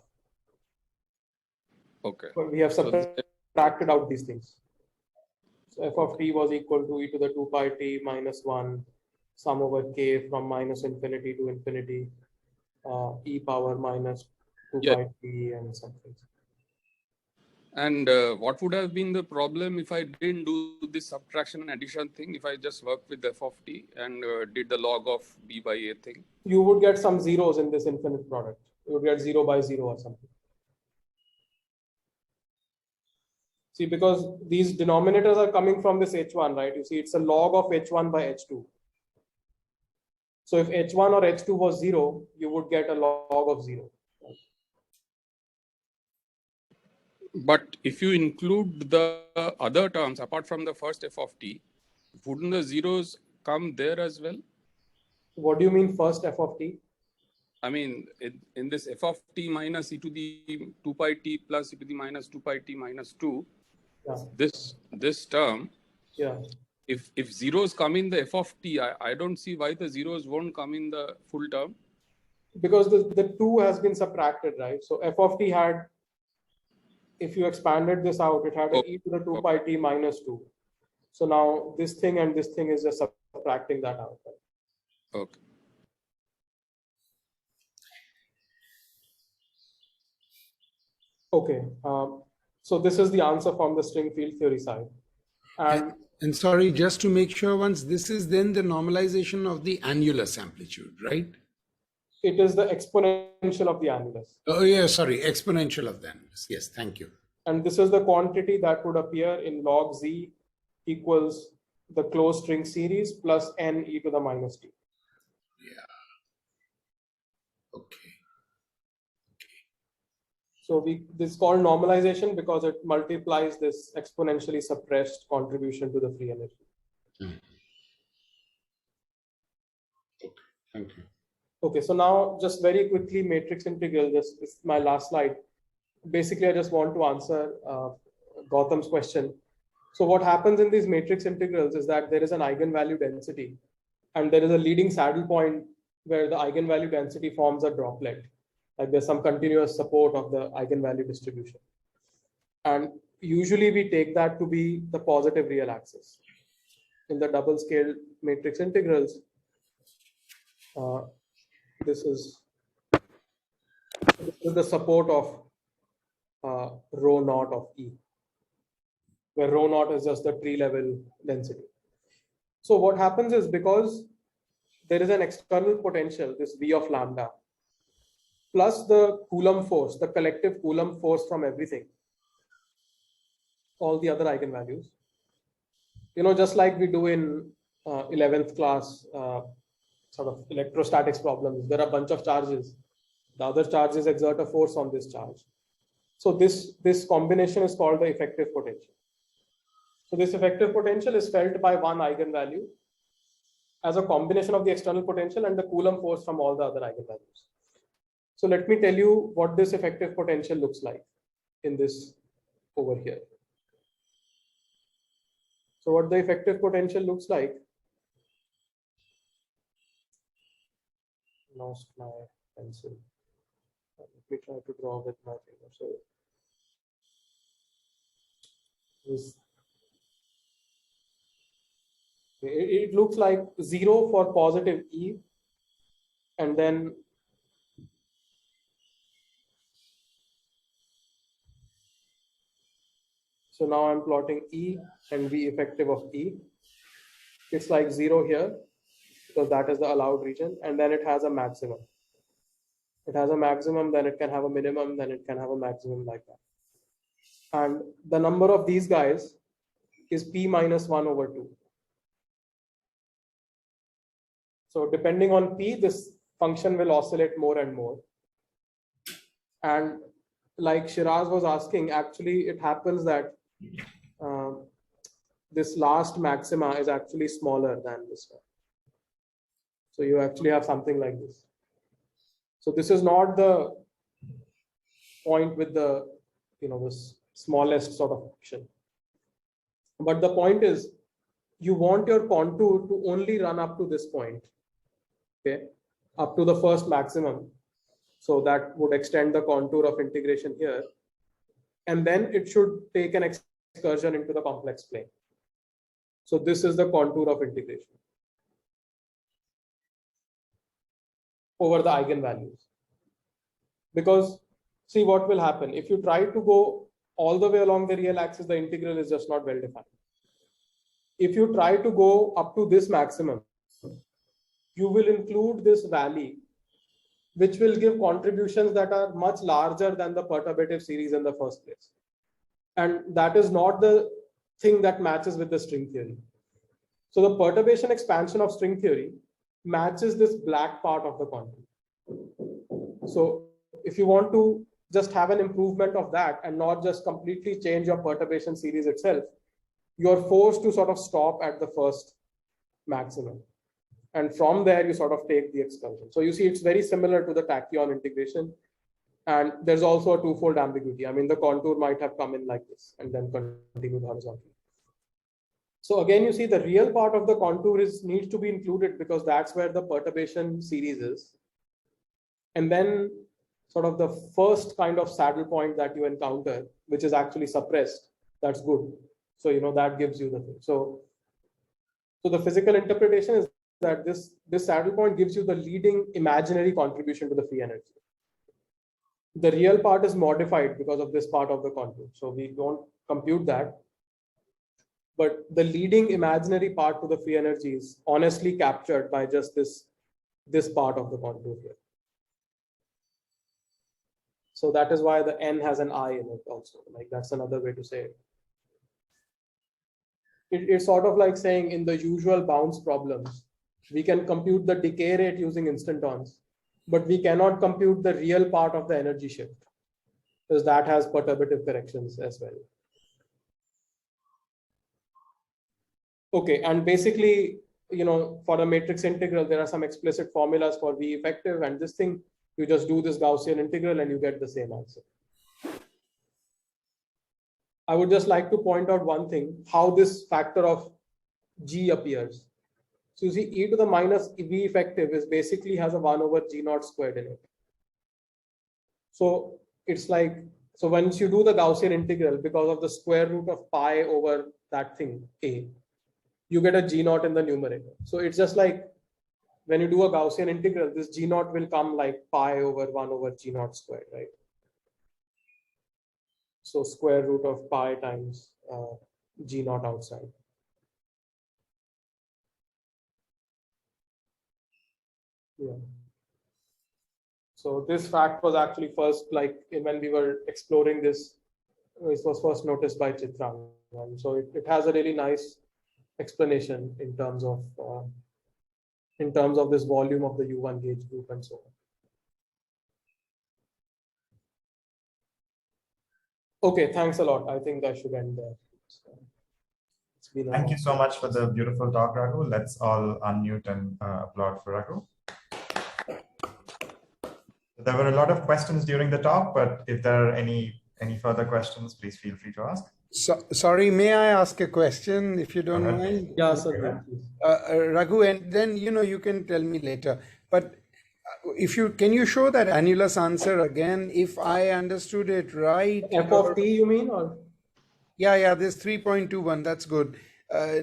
Okay. But we have subtracted out these things. So f of t was equal to e to the 2 pi t minus 1 sum over k from -infinity to infinity e power minus 2 pi t and something. And what would have been the problem if I didn't do this subtraction and addition thing, if I just worked with f of t and did the log of b by a thing? You would get some zeros in this infinite product. You would get 0 by 0 or something. See, because these denominators are coming from this h1, right? You see, it's a log of h1 by h2. So if h1 or h2 was 0, you would get a log of 0. But if you include the other terms apart from the first f of t, wouldn't the zeros come there as well? What do you mean first f of t? I mean, in this f of t minus e to the 2 pi t plus e to the minus 2 pi t minus 2, yeah. this term, yeah. if zeros come in the f of t, I don't see why the zeros won't come in the full term. Because the 2 has been subtracted, right? So f of t had, if you expanded this out, it had e to the 2 pi t minus 2. So now this thing and this thing is just subtracting that out. Right? Okay. Okay. So this is the answer from the string field theory side. And sorry, just to make sure once, this is then the normalization of the annulus amplitude, right? It is the exponential of the annulus. Oh yeah, sorry, exponential of the annulus. Yes, thank you. And this is the quantity that would appear in log z equals the closed string series plus n e to the minus t. Yeah. Okay. So this is called normalization because it multiplies this exponentially suppressed contribution to the free energy. Okay, thank you. Okay, so now just very quickly, matrix integral, this is my last slide. Basically, I just want to answer Gautam's question. So what happens in these matrix integrals is that there is an eigenvalue density and there is a leading saddle point where the eigenvalue density forms a droplet. Like there's some continuous support of the eigenvalue distribution. And usually we take that to be the positive real axis. In the double scaled matrix integrals, this is the support of rho naught of E, where rho naught is just the tree level density. So what happens is, because there is an external potential, this V of lambda, plus the Coulomb force, the collective Coulomb force from everything, all the other eigenvalues, you know, just like we do in 11th class sort of electrostatics problems, there are a bunch of charges. The other charges exert a force on this charge. So this combination is called the effective potential. So this effective potential is felt by one eigenvalue as a combination of the external potential and the Coulomb force from all the other eigenvalues. So let me tell you what this effective potential looks like in this over here. So what the effective potential looks like, lost my pencil. Let me try to draw with my finger. So it looks like 0 for positive E, and then so now I'm plotting E and V effective of E. It's like 0 here because that is the allowed region, and then it has a maximum. It has a maximum, then it can have a minimum, then it can have a maximum like that. And the number of these guys is P minus 1 over 2. So depending on P, this function will oscillate more and more. And like Shiraz was asking, actually it happens that this last maxima is actually smaller than this one. So you actually have something like this. So this is not the point with the, you know, this smallest sort of function. But the point is, you want your contour to only run up to this point, okay, up to the first maximum. So that would extend the contour of integration here. And then it should take an excursion into the complex plane. So this is the contour of integration over the eigenvalues. Because see what will happen. If you try to go all the way along the real axis, the integral is just not well defined. If you try to go up to this maximum, you will include this valley, which will give contributions that are much larger than the perturbative series in the first place. And that is not the thing that matches with the string theory. So the perturbation expansion of string theory matches this black part of the contour. So if you want to just have an improvement of that and not just completely change your perturbation series itself, you're forced to sort of stop at the first maximum. And from there, you sort of take the excursion. So you see, it's very similar to the tachyon integration. And there's also a twofold ambiguity. I mean, the contour might have come in like this and then continued horizontally. So again, you see the real part of the contour needs to be included because that's where the perturbation series is. And then sort of the first kind of saddle point that you encounter, which is actually suppressed, that's good. So, that gives you the thing. So the physical interpretation is that this saddle point gives you the leading imaginary contribution to the free energy. The real part is modified because of this part of the contour. So we don't compute that. But the leading imaginary part to the free energy is honestly captured by just this part of the contour here. So that is why the N has an I in it also. Like that's another way to say it. It's sort of like saying in the usual bounce problems, we can compute the decay rate using instantons, but we cannot compute the real part of the energy shift because that has perturbative corrections as well. Okay, and basically, for a matrix integral, there are some explicit formulas for V effective, and this thing, you just do this Gaussian integral and you get the same answer. I would just like to point out one thing, how this factor of G appears. So you see, e to the minus V effective is basically has a 1 over G naught squared in it. So it's like, so once you do the Gaussian integral, because of the square root of pi over that thing, A, you get a G naught in the numerator. So it's just like when you do a Gaussian integral, this G naught will come like pi over 1 over G naught squared, right? So square root of pi times G naught outside. Yeah. So this fact was actually first, like when we were exploring this, it was first noticed by Chitrang. And so it has a really nice explanation in terms of this volume of the U1 gauge group and so on. Okay, thanks a lot. I think I should end there. Thank you so much for the beautiful talk, Raghu. Let's all unmute and applaud for Raghu. There were a lot of questions during the talk, but if there are any further questions, please feel free to ask. Sorry, may I ask a question if you don't mind? Yeah, sir. Raghu, and then you can tell me later. But can you show that annulus answer again? If I understood it right, F of t, you mean, or? Yeah, this 3.21. That's good.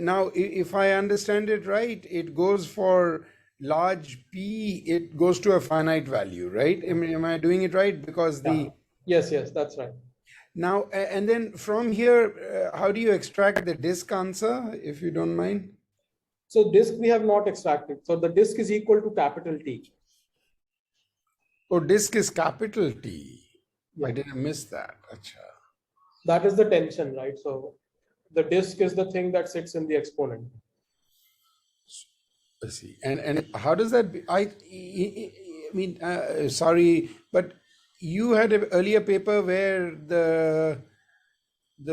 Now, if I understand it right, it goes for large P. It goes to a finite value, right? Am I doing it right? Because the yes, that's right. Now, and then from here, how do you extract the disk answer, if you don't mind? So disk we have not extracted. So the disk is equal to capital T. Oh, disk is capital T. Yeah. I didn't miss that. Achha. That is the tension, right? So the disk is the thing that sits in the exponent. I see. And how does that be? I mean, sorry, but you had an earlier paper where the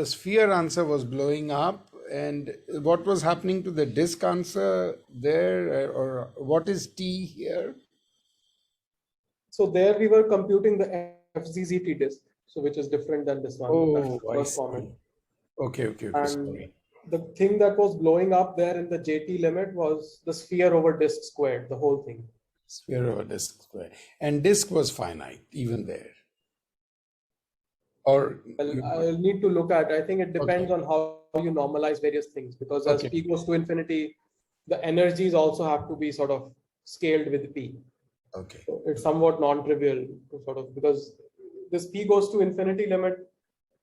sphere answer was blowing up, and what was happening to the disk answer there, or what is T here? So there we were computing the FZZT disk, so which is different than this one. Oh, I see. Okay. And sorry. The thing that was blowing up there in the JT limit was the sphere over disk squared, the whole thing. Sphere over disk squared. And disk was finite, even there. Or I'll need to look at, I think it depends on how you normalize various things, because as P goes to infinity, the energies also have to be sort of scaled with P. Okay. So it's somewhat non-trivial to sort of, because this P goes to infinity limit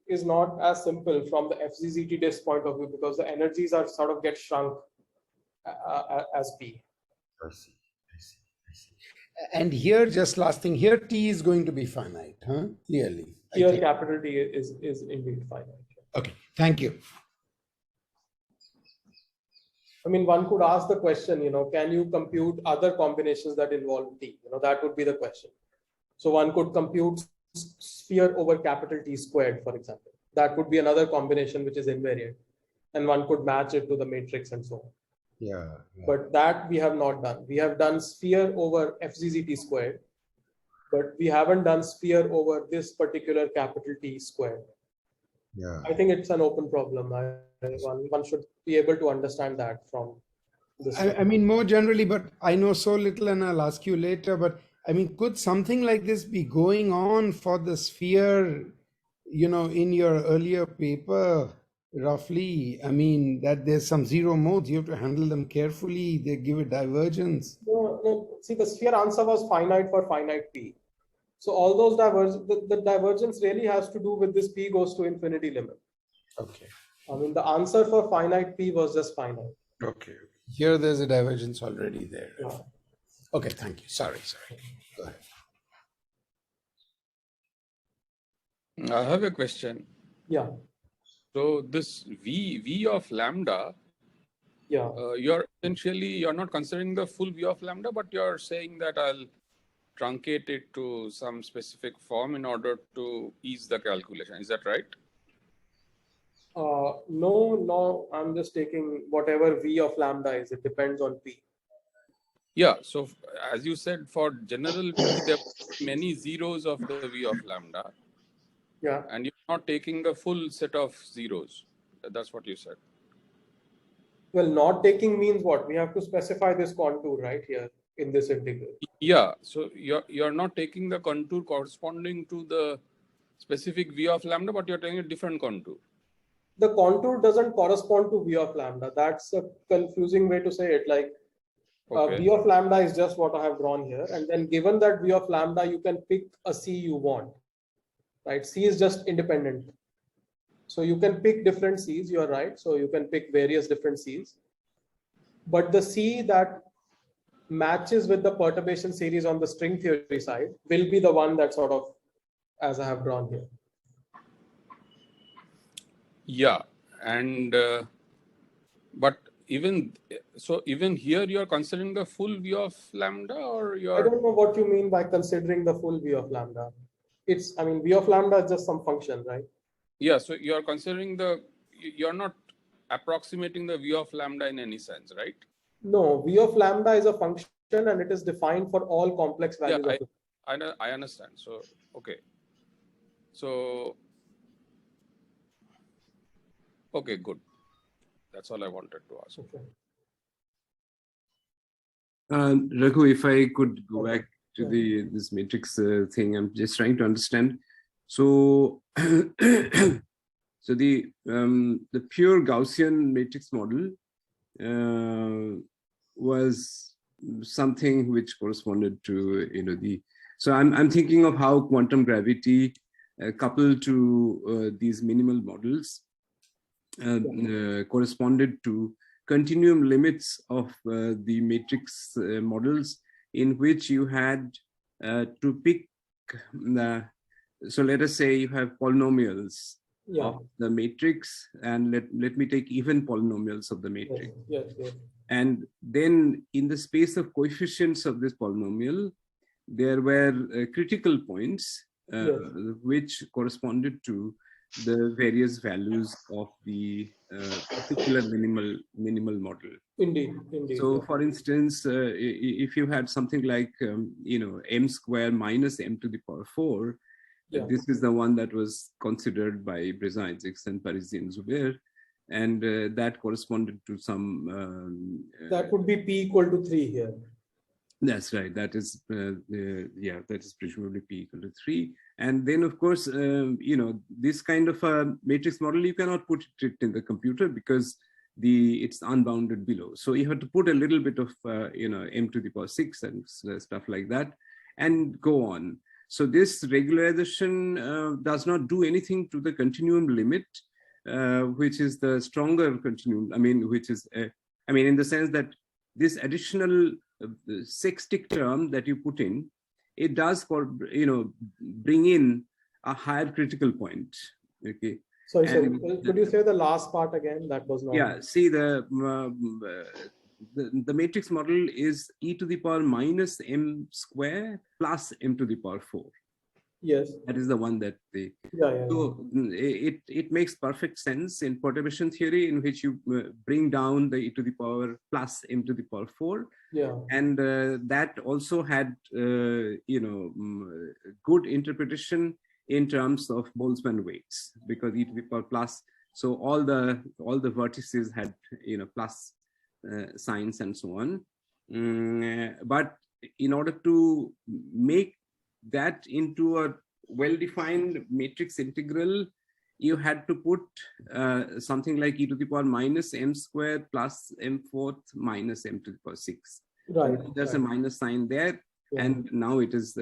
is not as simple from the FZZT disk point of view, because the energies are sort of get shrunk as P. I see. And here, just last thing, here T is going to be finite, huh? Clearly. Here capital T is indeed finite. Okay, thank you. I mean, one could ask the question, can you compute other combinations that involve T? That would be the question. So one could compute sphere over capital T squared, for example. That would be another combination which is invariant. And one could match it to the matrix and so on. Yeah. But that we have not done. We have done sphere over FZZT squared, but we haven't done sphere over this particular capital T squared. Yeah. I think it's an open problem. One should be able to understand that from this. I mean, more generally, but I know so little and I'll ask you later, but I mean, could something like this be going on for the sphere, in your earlier paper, roughly? I mean, that there's some zero modes, you have to handle them carefully, they give a divergence. No. See, the sphere answer was finite for finite P. So all those the divergence really has to do with this P goes to infinity limit. Okay. I mean, the answer for finite P was just finite. Okay. Here there's a divergence already there. Yeah. Okay, thank you. Sorry. Go ahead. I have a question. Yeah. So this V of lambda, Yeah. you're not considering the full V of lambda, but you're saying that I'll truncate it to some specific form in order to ease the calculation. Is that right? No, I'm just taking whatever V of lambda is. It depends on P. Yeah. So as you said, for general V, there are many zeros of the V of lambda. Yeah. And you're not taking the full set of zeros. That's what you said. Well, not taking means what? We have to specify this contour right here in this integral. Yeah. So you're not taking the contour corresponding to the specific V of lambda, but you're taking a different contour. The contour doesn't correspond to V of lambda. That's a confusing way to say it. Like V of lambda is just what I have drawn here. And then given that V of lambda, you can pick a C you want. Right? C is just independent. So you can pick different C's, you're right. So you can pick various different C's. But the C that matches with the perturbation series on the string theory side will be the one that sort of, as I have drawn here. Yeah. And, but even here, you're considering the full V of lambda, or you're... I don't know what you mean by considering the full V of lambda. V of lambda is just some function, right? Yeah, so you're considering you're not approximating the V of lambda in any sense, right? No, V of lambda is a function and it is defined for all complex values. Yeah, I understand. So, okay. So, okay, good. That's all I wanted to ask. Okay. Raghu, if I could go back to this matrix thing, I'm just trying to understand. So, so the pure Gaussian matrix model was something which corresponded to So I'm thinking of how quantum gravity coupled to these minimal models corresponded to continuum limits of the matrix models, in which you had to pick so let us say you have polynomials of the matrix, and let me take even polynomials of the matrix. Yes. And then in the space of coefficients of this polynomial, there were critical points which corresponded to the various values of the particular minimal model. Indeed. So, for instance, if you had something like m square minus m to the power 4, this is the one that was considered by Brezhnev and Parisian Zubair, and that corresponded to some. That would be p equal to 3 here. That's right. That is that is presumably p equal to 3. And then, of course, this kind of a matrix model, you cannot put it in the computer because it's unbounded below. So you have to put a little bit of m to the power 6 and stuff like that, and go on. So this regularization does not do anything to the continuum limit, which is the stronger continuum. Which is in the sense that this additional sextic term that you put in, it does bring in a higher critical point. Okay, Sorry, And could you say the last part again? That was not. Yeah, see the matrix model is e to the power minus m square plus m to the power 4. Yes. That is the one that they. Yeah. So it makes perfect sense in perturbation theory, in which you bring down the e to the power plus m to the power 4. Yeah. And that also had good interpretation in terms of Boltzmann weights, because e to the power plus. So all the vertices had plus signs and so on. But in order to make that into a well-defined matrix integral, you had to put something like e to the power minus m squared plus m fourth minus m to the power 6. Right. So there's right. a minus sign there, Yeah. and now it is.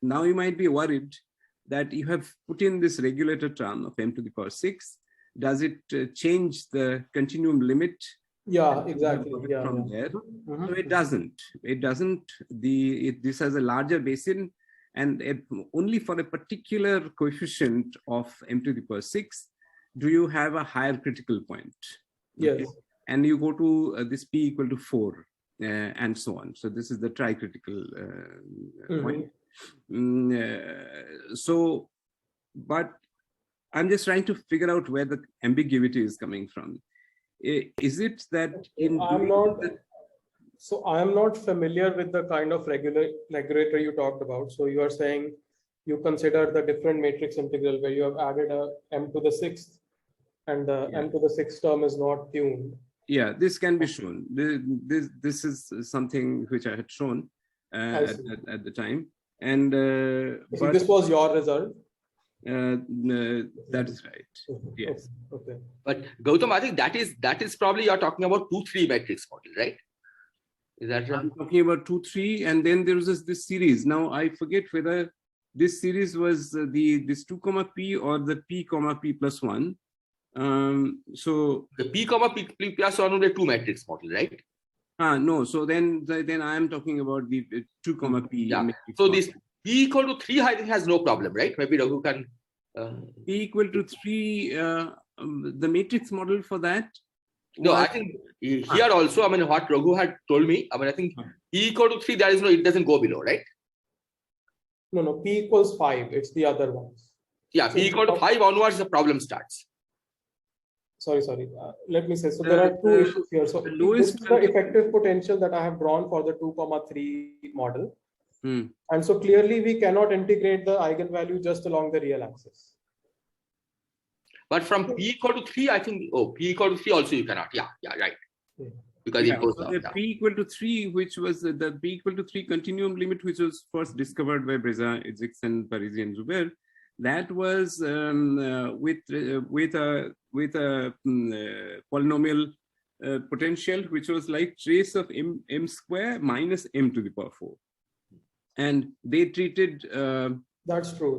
Now you might be worried that you have put in this regulator term of m to the power 6. Does it change the continuum limit? Yeah, exactly. Yeah, from yeah. there. So it doesn't. It doesn't. This has a larger basin, and only for a particular coefficient of m to the power 6 do you have a higher critical point. Yes. And you go to this p equal to 4 and so on. So this is the tri-critical point. So, but I'm just trying to figure out where the ambiguity is coming from. Is it that So I am not familiar with the kind of regulator you talked about. So you are saying you consider the different matrix integral where you have added a m to the 6th, and the m to the 6th term is not tuned. Yeah, this can be shown. This is something which I had shown at the time, and but this was your result. That is right. Yes. Okay. But Gautam, I think that is probably you're talking about 2-3 matrix model, right? Is that right? I'm talking about 2-3, and then there was this series. Now I forget whether this series was this 2 comma p or the p comma p plus 1. So the p comma p plus 1 would be 2 matrix model, right? No. So then I am talking about the 2 comma p. Yeah. So this p equal to 3, I think, has no problem, right? Maybe Raghu can. P equal to 3, the matrix model for that. No, I think here also, I mean, what Raghu had told me, I mean, I think p equal to 3, there is no, it doesn't go below, right? No, p equals 5. It's the other ones. Yeah, so p equal to 5 onwards, the problem starts. Sorry. Let me say. So there are two issues here. So this is the effective potential that I have drawn for the 2,3 model. And so clearly we cannot integrate the eigenvalue just along the real axis. But from p equal to 3, I think, p equal to 3 also you cannot. Yeah, right. Because it goes down. The p equal to 3, which was the p equal to 3 continuum limit, which was first discovered by Breza, Itzigson, Parisi, and Zubair, that was with a polynomial potential, which was like trace of m square minus m to the power 4. And they treated. That's true.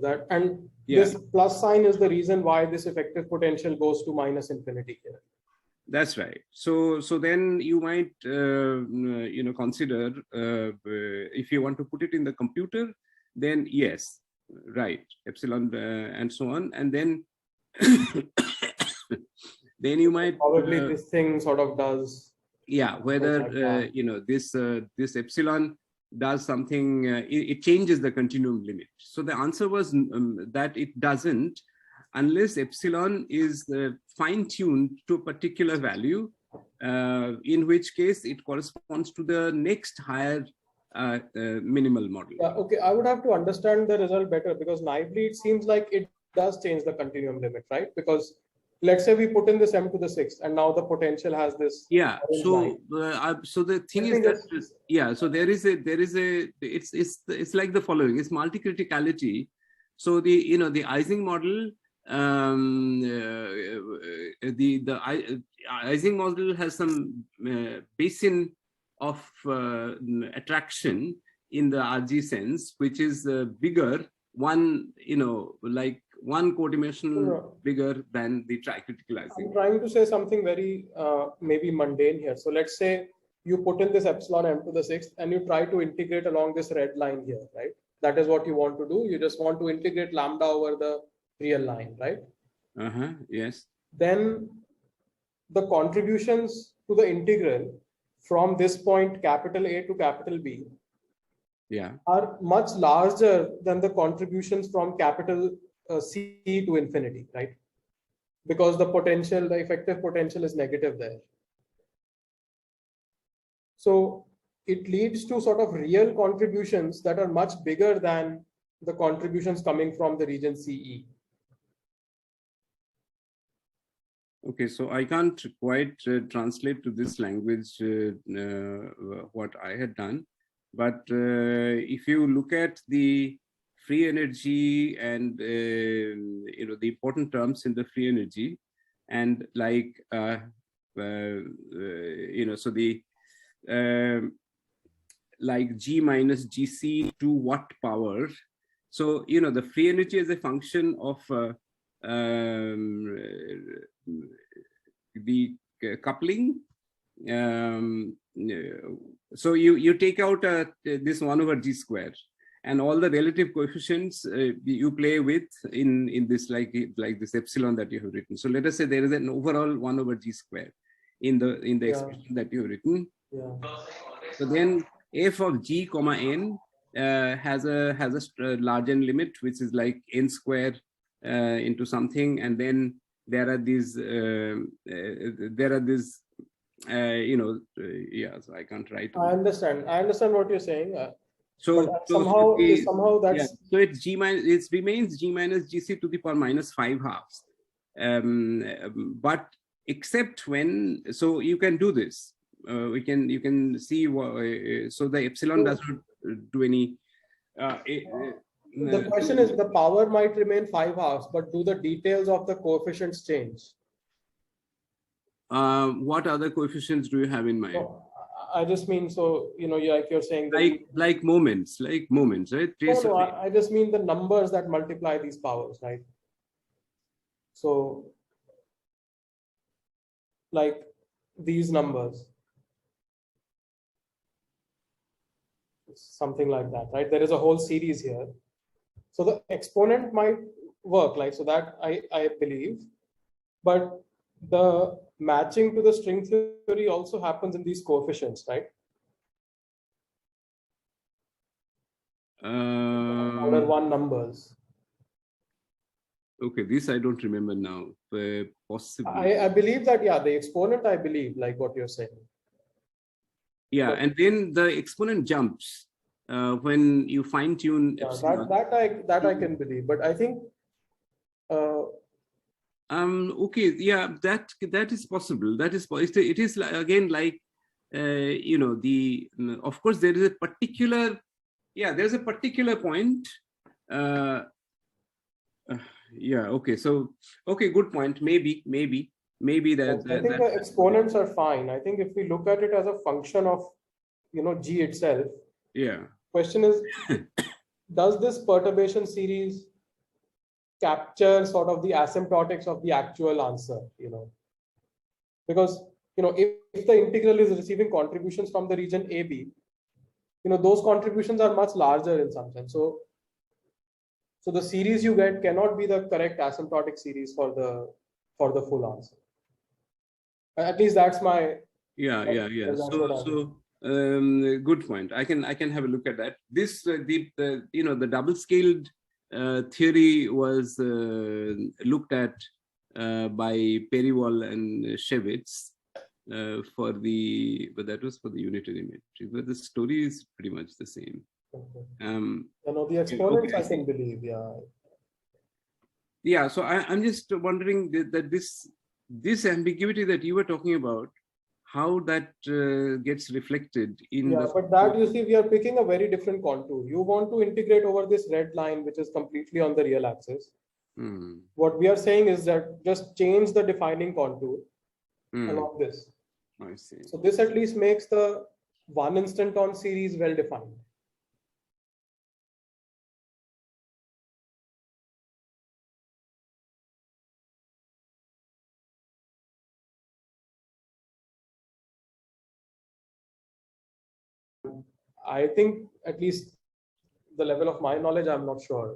This plus sign is the reason why this effective potential goes to minus infinity here. That's right. So then you might consider if you want to put it in the computer, then yes, right, epsilon and so on, and then then you might probably this thing sort of does. Yeah, whether this epsilon does something, it changes the continuum limit. So the answer was that it doesn't, unless epsilon is fine-tuned to a particular value, in which case it corresponds to the next higher minimal model. Yeah, okay, I would have to understand the result better, because naively it seems like it does change the continuum limit, right? Because let's say we put in this m to the 6th, and now the potential has this. Yeah. So so the thing is that so there is a it's like the following. It's multi-criticality. So the Ising model, the Ising model has some basin of attraction in the RG sense, which is bigger, like one co-dimensional bigger than the tri-critical Ising. I'm trying to say something very maybe mundane here. So let's say you put in this epsilon m to the 6th and you try to integrate along this red line here, right? That is what you want to do. You just want to integrate lambda over the real line, right? Yes. then the contributions to the integral from this point capital A to capital B are much larger than the contributions from capital C to infinity, right? Because the potential, the effective potential is negative there. So it leads to sort of real contributions that are much bigger than the contributions coming from the region CE. Okay, so I can't quite translate to this language what I had done, but if you look at the free energy and the important terms in the free energy, and like so the like G minus GC to what power? So the free energy is a function of the coupling. So you take out this 1 over G square, and all the relative coefficients you play with in this like this epsilon that you have written. So let us say there is an overall 1 over G square in the expression that you have written. So then f of G comma n has a large n limit, which is like n square into something, and then there are these so I can't write. I understand what you're saying. So somehow that's so it's G minus, it remains G minus GC to the power minus 5 halves. But except when, so you can do this. You can see so the epsilon does not do any. The question is, the power might remain 5 halves, but do the details of the coefficients change? What other coefficients do you have in mind? No, I just mean, so like you're saying, like moments, right? No, I just mean the numbers that multiply these powers, right? So, like these numbers, something like that, right? There is a whole series here. So the exponent might work like so, that I believe, but the matching to the string theory also happens in these coefficients, right? Order 1 numbers. Okay, this I don't remember now. Possibly. I believe that, yeah, the exponent, I believe, like what you're saying. Yeah, but, and then the exponent jumps when you fine tune. Yeah, that I can believe, but I think. Okay, yeah, that is possible. That is it is again like the of course there is a particular there's a particular point. Yeah. Okay. So okay, good point. Maybe that. I think the exponents are fine. I think if we look at it as a function of G itself. Yeah. Question is, does this perturbation series capture sort of the asymptotics of the actual answer? Because if the integral is receiving contributions from the region AB, those contributions are much larger in some sense. So the series you get cannot be the correct asymptotic series for the full answer. At least that's my. Yeah. So good point. I can have a look at that. This the double scaled theory was looked at by Periwal and Shevitz but that was for the unitary matrix. But the story is pretty much the same. Okay. The exponents, I can believe, Yeah. So I'm just wondering that this ambiguity that you were talking about, how that gets reflected in but that, you see, we are picking a very different contour. You want to integrate over this red line, which is completely on the real axis. What we are saying is that just change the defining contour along this. I see. So this at least makes the one instanton series well defined. I think at least the level of my knowledge, I'm not sure.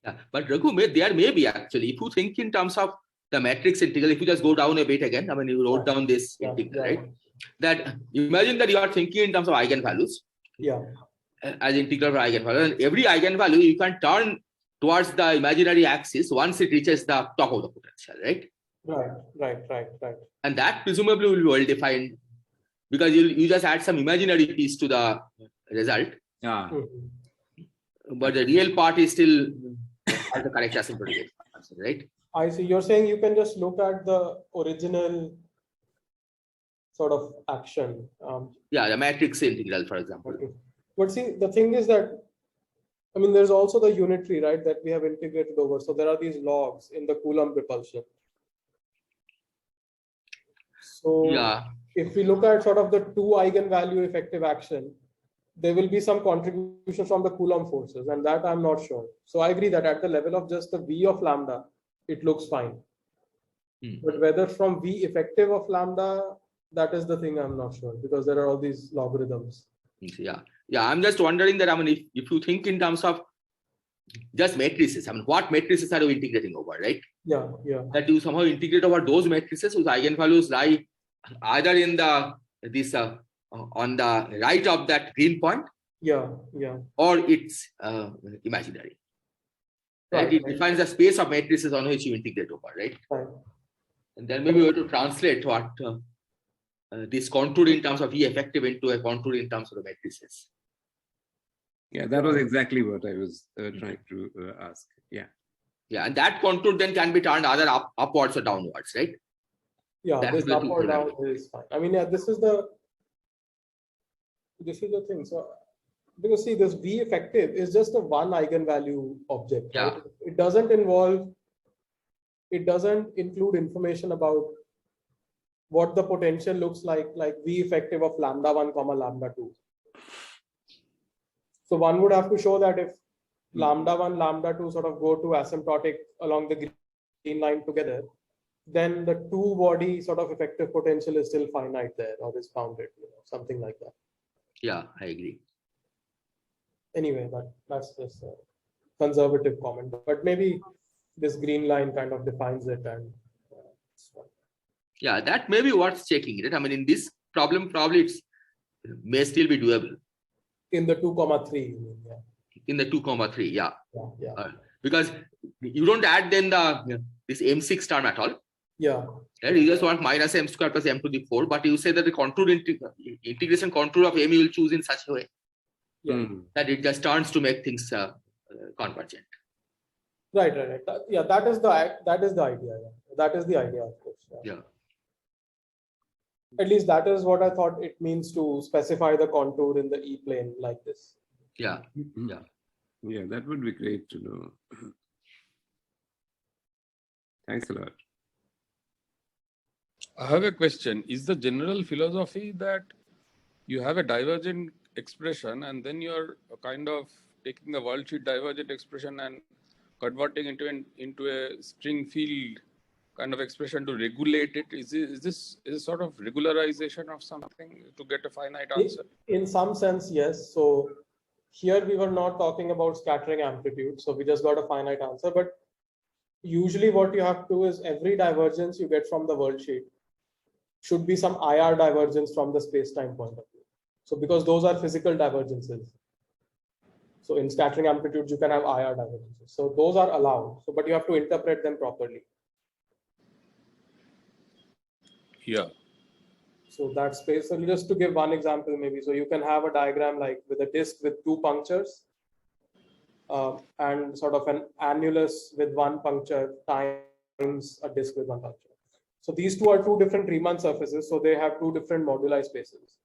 Yeah, but Raghu, there may be actually, if you think in terms of the matrix integral, if you just go down a bit again, I mean, you wrote down this integral, right? That imagine that you are thinking in terms of eigenvalues. Yeah. As integral for eigenvalue, and every eigenvalue you can turn towards the imaginary axis once it reaches the top of the potential, right? Right. And that presumably will be well defined because you just add some imaginary piece to the result. Yeah. But the real part is still the correct asymptotic answer, right? I see. You're saying you can just look at the original sort of action. Yeah, the matrix integral, for example. Okay. But see, the thing is that, I mean, there's also the unitary, right, that we have integrated over. So there are these logs in the Coulomb repulsion. So yeah, if we look at sort of the two eigenvalue effective action, there will be some contribution from the Coulomb forces, and that I'm not sure. So I agree that at the level of just the V of lambda, it looks fine. But whether from V effective of lambda, that is the thing I'm not sure, because there are all these logarithms. Yeah. I'm just wondering that, I mean, if you think in terms of just matrices, I mean, what matrices are you integrating over, right? Yeah. That you somehow integrate over those matrices whose eigenvalues lie either in the on the right of that green point. Yeah. Or it's imaginary. Right? It defines the space of matrices on which you integrate over, right? And then maybe we have to translate what this contour in terms of E effective into a contour in terms of the matrices. Yeah, that was exactly what I was trying to ask. Yeah, and that contour then can be turned either upwards or downwards, right? Yeah, That's this up or down is fine. I mean, yeah, this is the thing. So, because see, this V effective is just a one eigenvalue object. Yeah. Right? It doesn't include information about what the potential looks like V effective of lambda 1 comma lambda 2. So one would have to show that if lambda 1, lambda 2 sort of go to asymptotic along the green line together, then the two body sort of effective potential is still finite there, or is bounded, something like that. Yeah, I agree. Anyway, that's just a conservative comment, but maybe this green line kind of defines it. And yeah, that may be worth checking, right? I mean, in this problem, probably it may still be doable. In the 2,3, yeah. In the 2,3, yeah. Because you don't add then this M6 term at all. Yeah. Right? You just want minus M square plus M to the 4, but you say that the contour integration contour of M you will choose in such a way that it just turns to make things convergent. Right. Yeah, that is the idea. Yeah. That is the idea, of course. Yeah. At least that is what I thought it means to specify the contour in the E plane like this. Yeah, that would be great to know. Thanks a lot. I have a question. Is the general philosophy that you have a divergent expression and then you're kind of taking the worldsheet divergent expression and converting into a string field kind of expression to regulate it? Is this sort of regularization of something to get a finite answer? In some sense, yes. So here we were not talking about scattering amplitude, so we just got a finite answer. But usually what you have to do is every divergence you get from the worldsheet should be some IR divergence from the space-time point of view. So because those are physical divergences. So in scattering amplitudes, you can have IR divergences. So those are allowed. So, but you have to interpret them properly. Yeah. So that space, so just to give one example, maybe, so you can have a diagram like with a disk with two punctures and sort of an annulus with one puncture times a disk with one puncture. So these two are two different Riemann surfaces, so they have two different moduli spaces.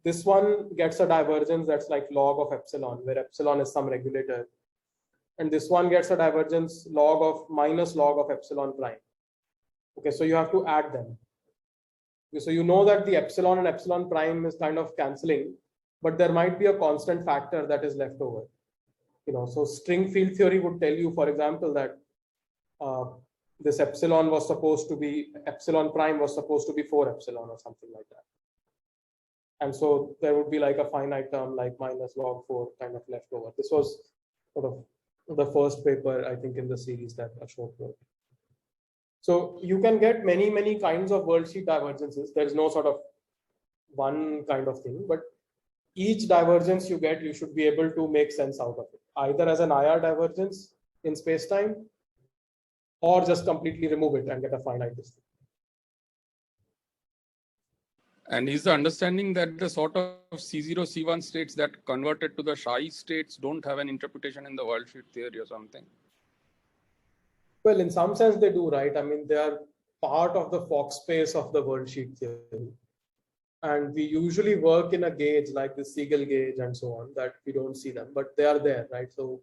This one gets a divergence that's like log of epsilon, where epsilon is some regulator. And this one gets a divergence log of minus log of epsilon prime. Okay, so you have to add them. So you know that the epsilon and epsilon prime is kind of cancelling, but there might be a constant factor that is left over. So string field theory would tell you, for example, that this epsilon was supposed to be, epsilon prime was supposed to be 4 epsilon or something like that. And so there would be like a finite term like minus log 4 kind of left over. This was sort of the first paper, I think, in the series that Ashok wrote. So you can get many, many kinds of worldsheet divergences. There's no sort of one kind of thing, but each divergence you get, you should be able to make sense out of it, either as an IR divergence in space-time, or just completely remove it and get a finite distance. And is the understanding that the sort of C0, C1 states that converted to the Shai states don't have an interpretation in the worldsheet theory or something? Well, in some sense they do, right? I mean, they are part of the Fock space of the worldsheet theory. And we usually work in a gauge like the Siegel gauge and so on, that we don't see them, but they are there, right? So,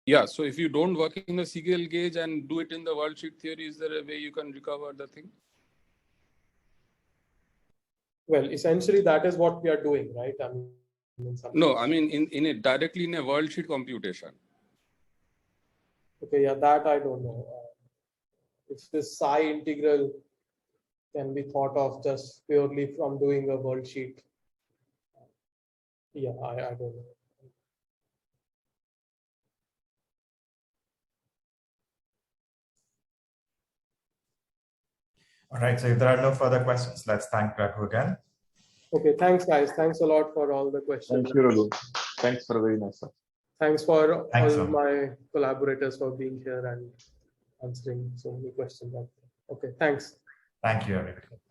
yeah, so if you don't work in the Siegel gauge and do it in the worldsheet theory, is there a way you can recover the thing? well, essentially that is what we are doing, right? I mean, no, I mean in it directly in a worldsheet computation. Okay, yeah, that I don't know. If this psi integral can be thought of just purely from doing a worldsheet, yeah, I don't know. All right, so if there are no further questions, let's thank Raghu again. Okay, thanks guys. Thanks a lot for all the questions. Thank you, Raghu. Thanks for a very nice talk. Thanks for Thanks, all my collaborators for being here and answering so many questions. Okay, thanks. Thank you, everybody.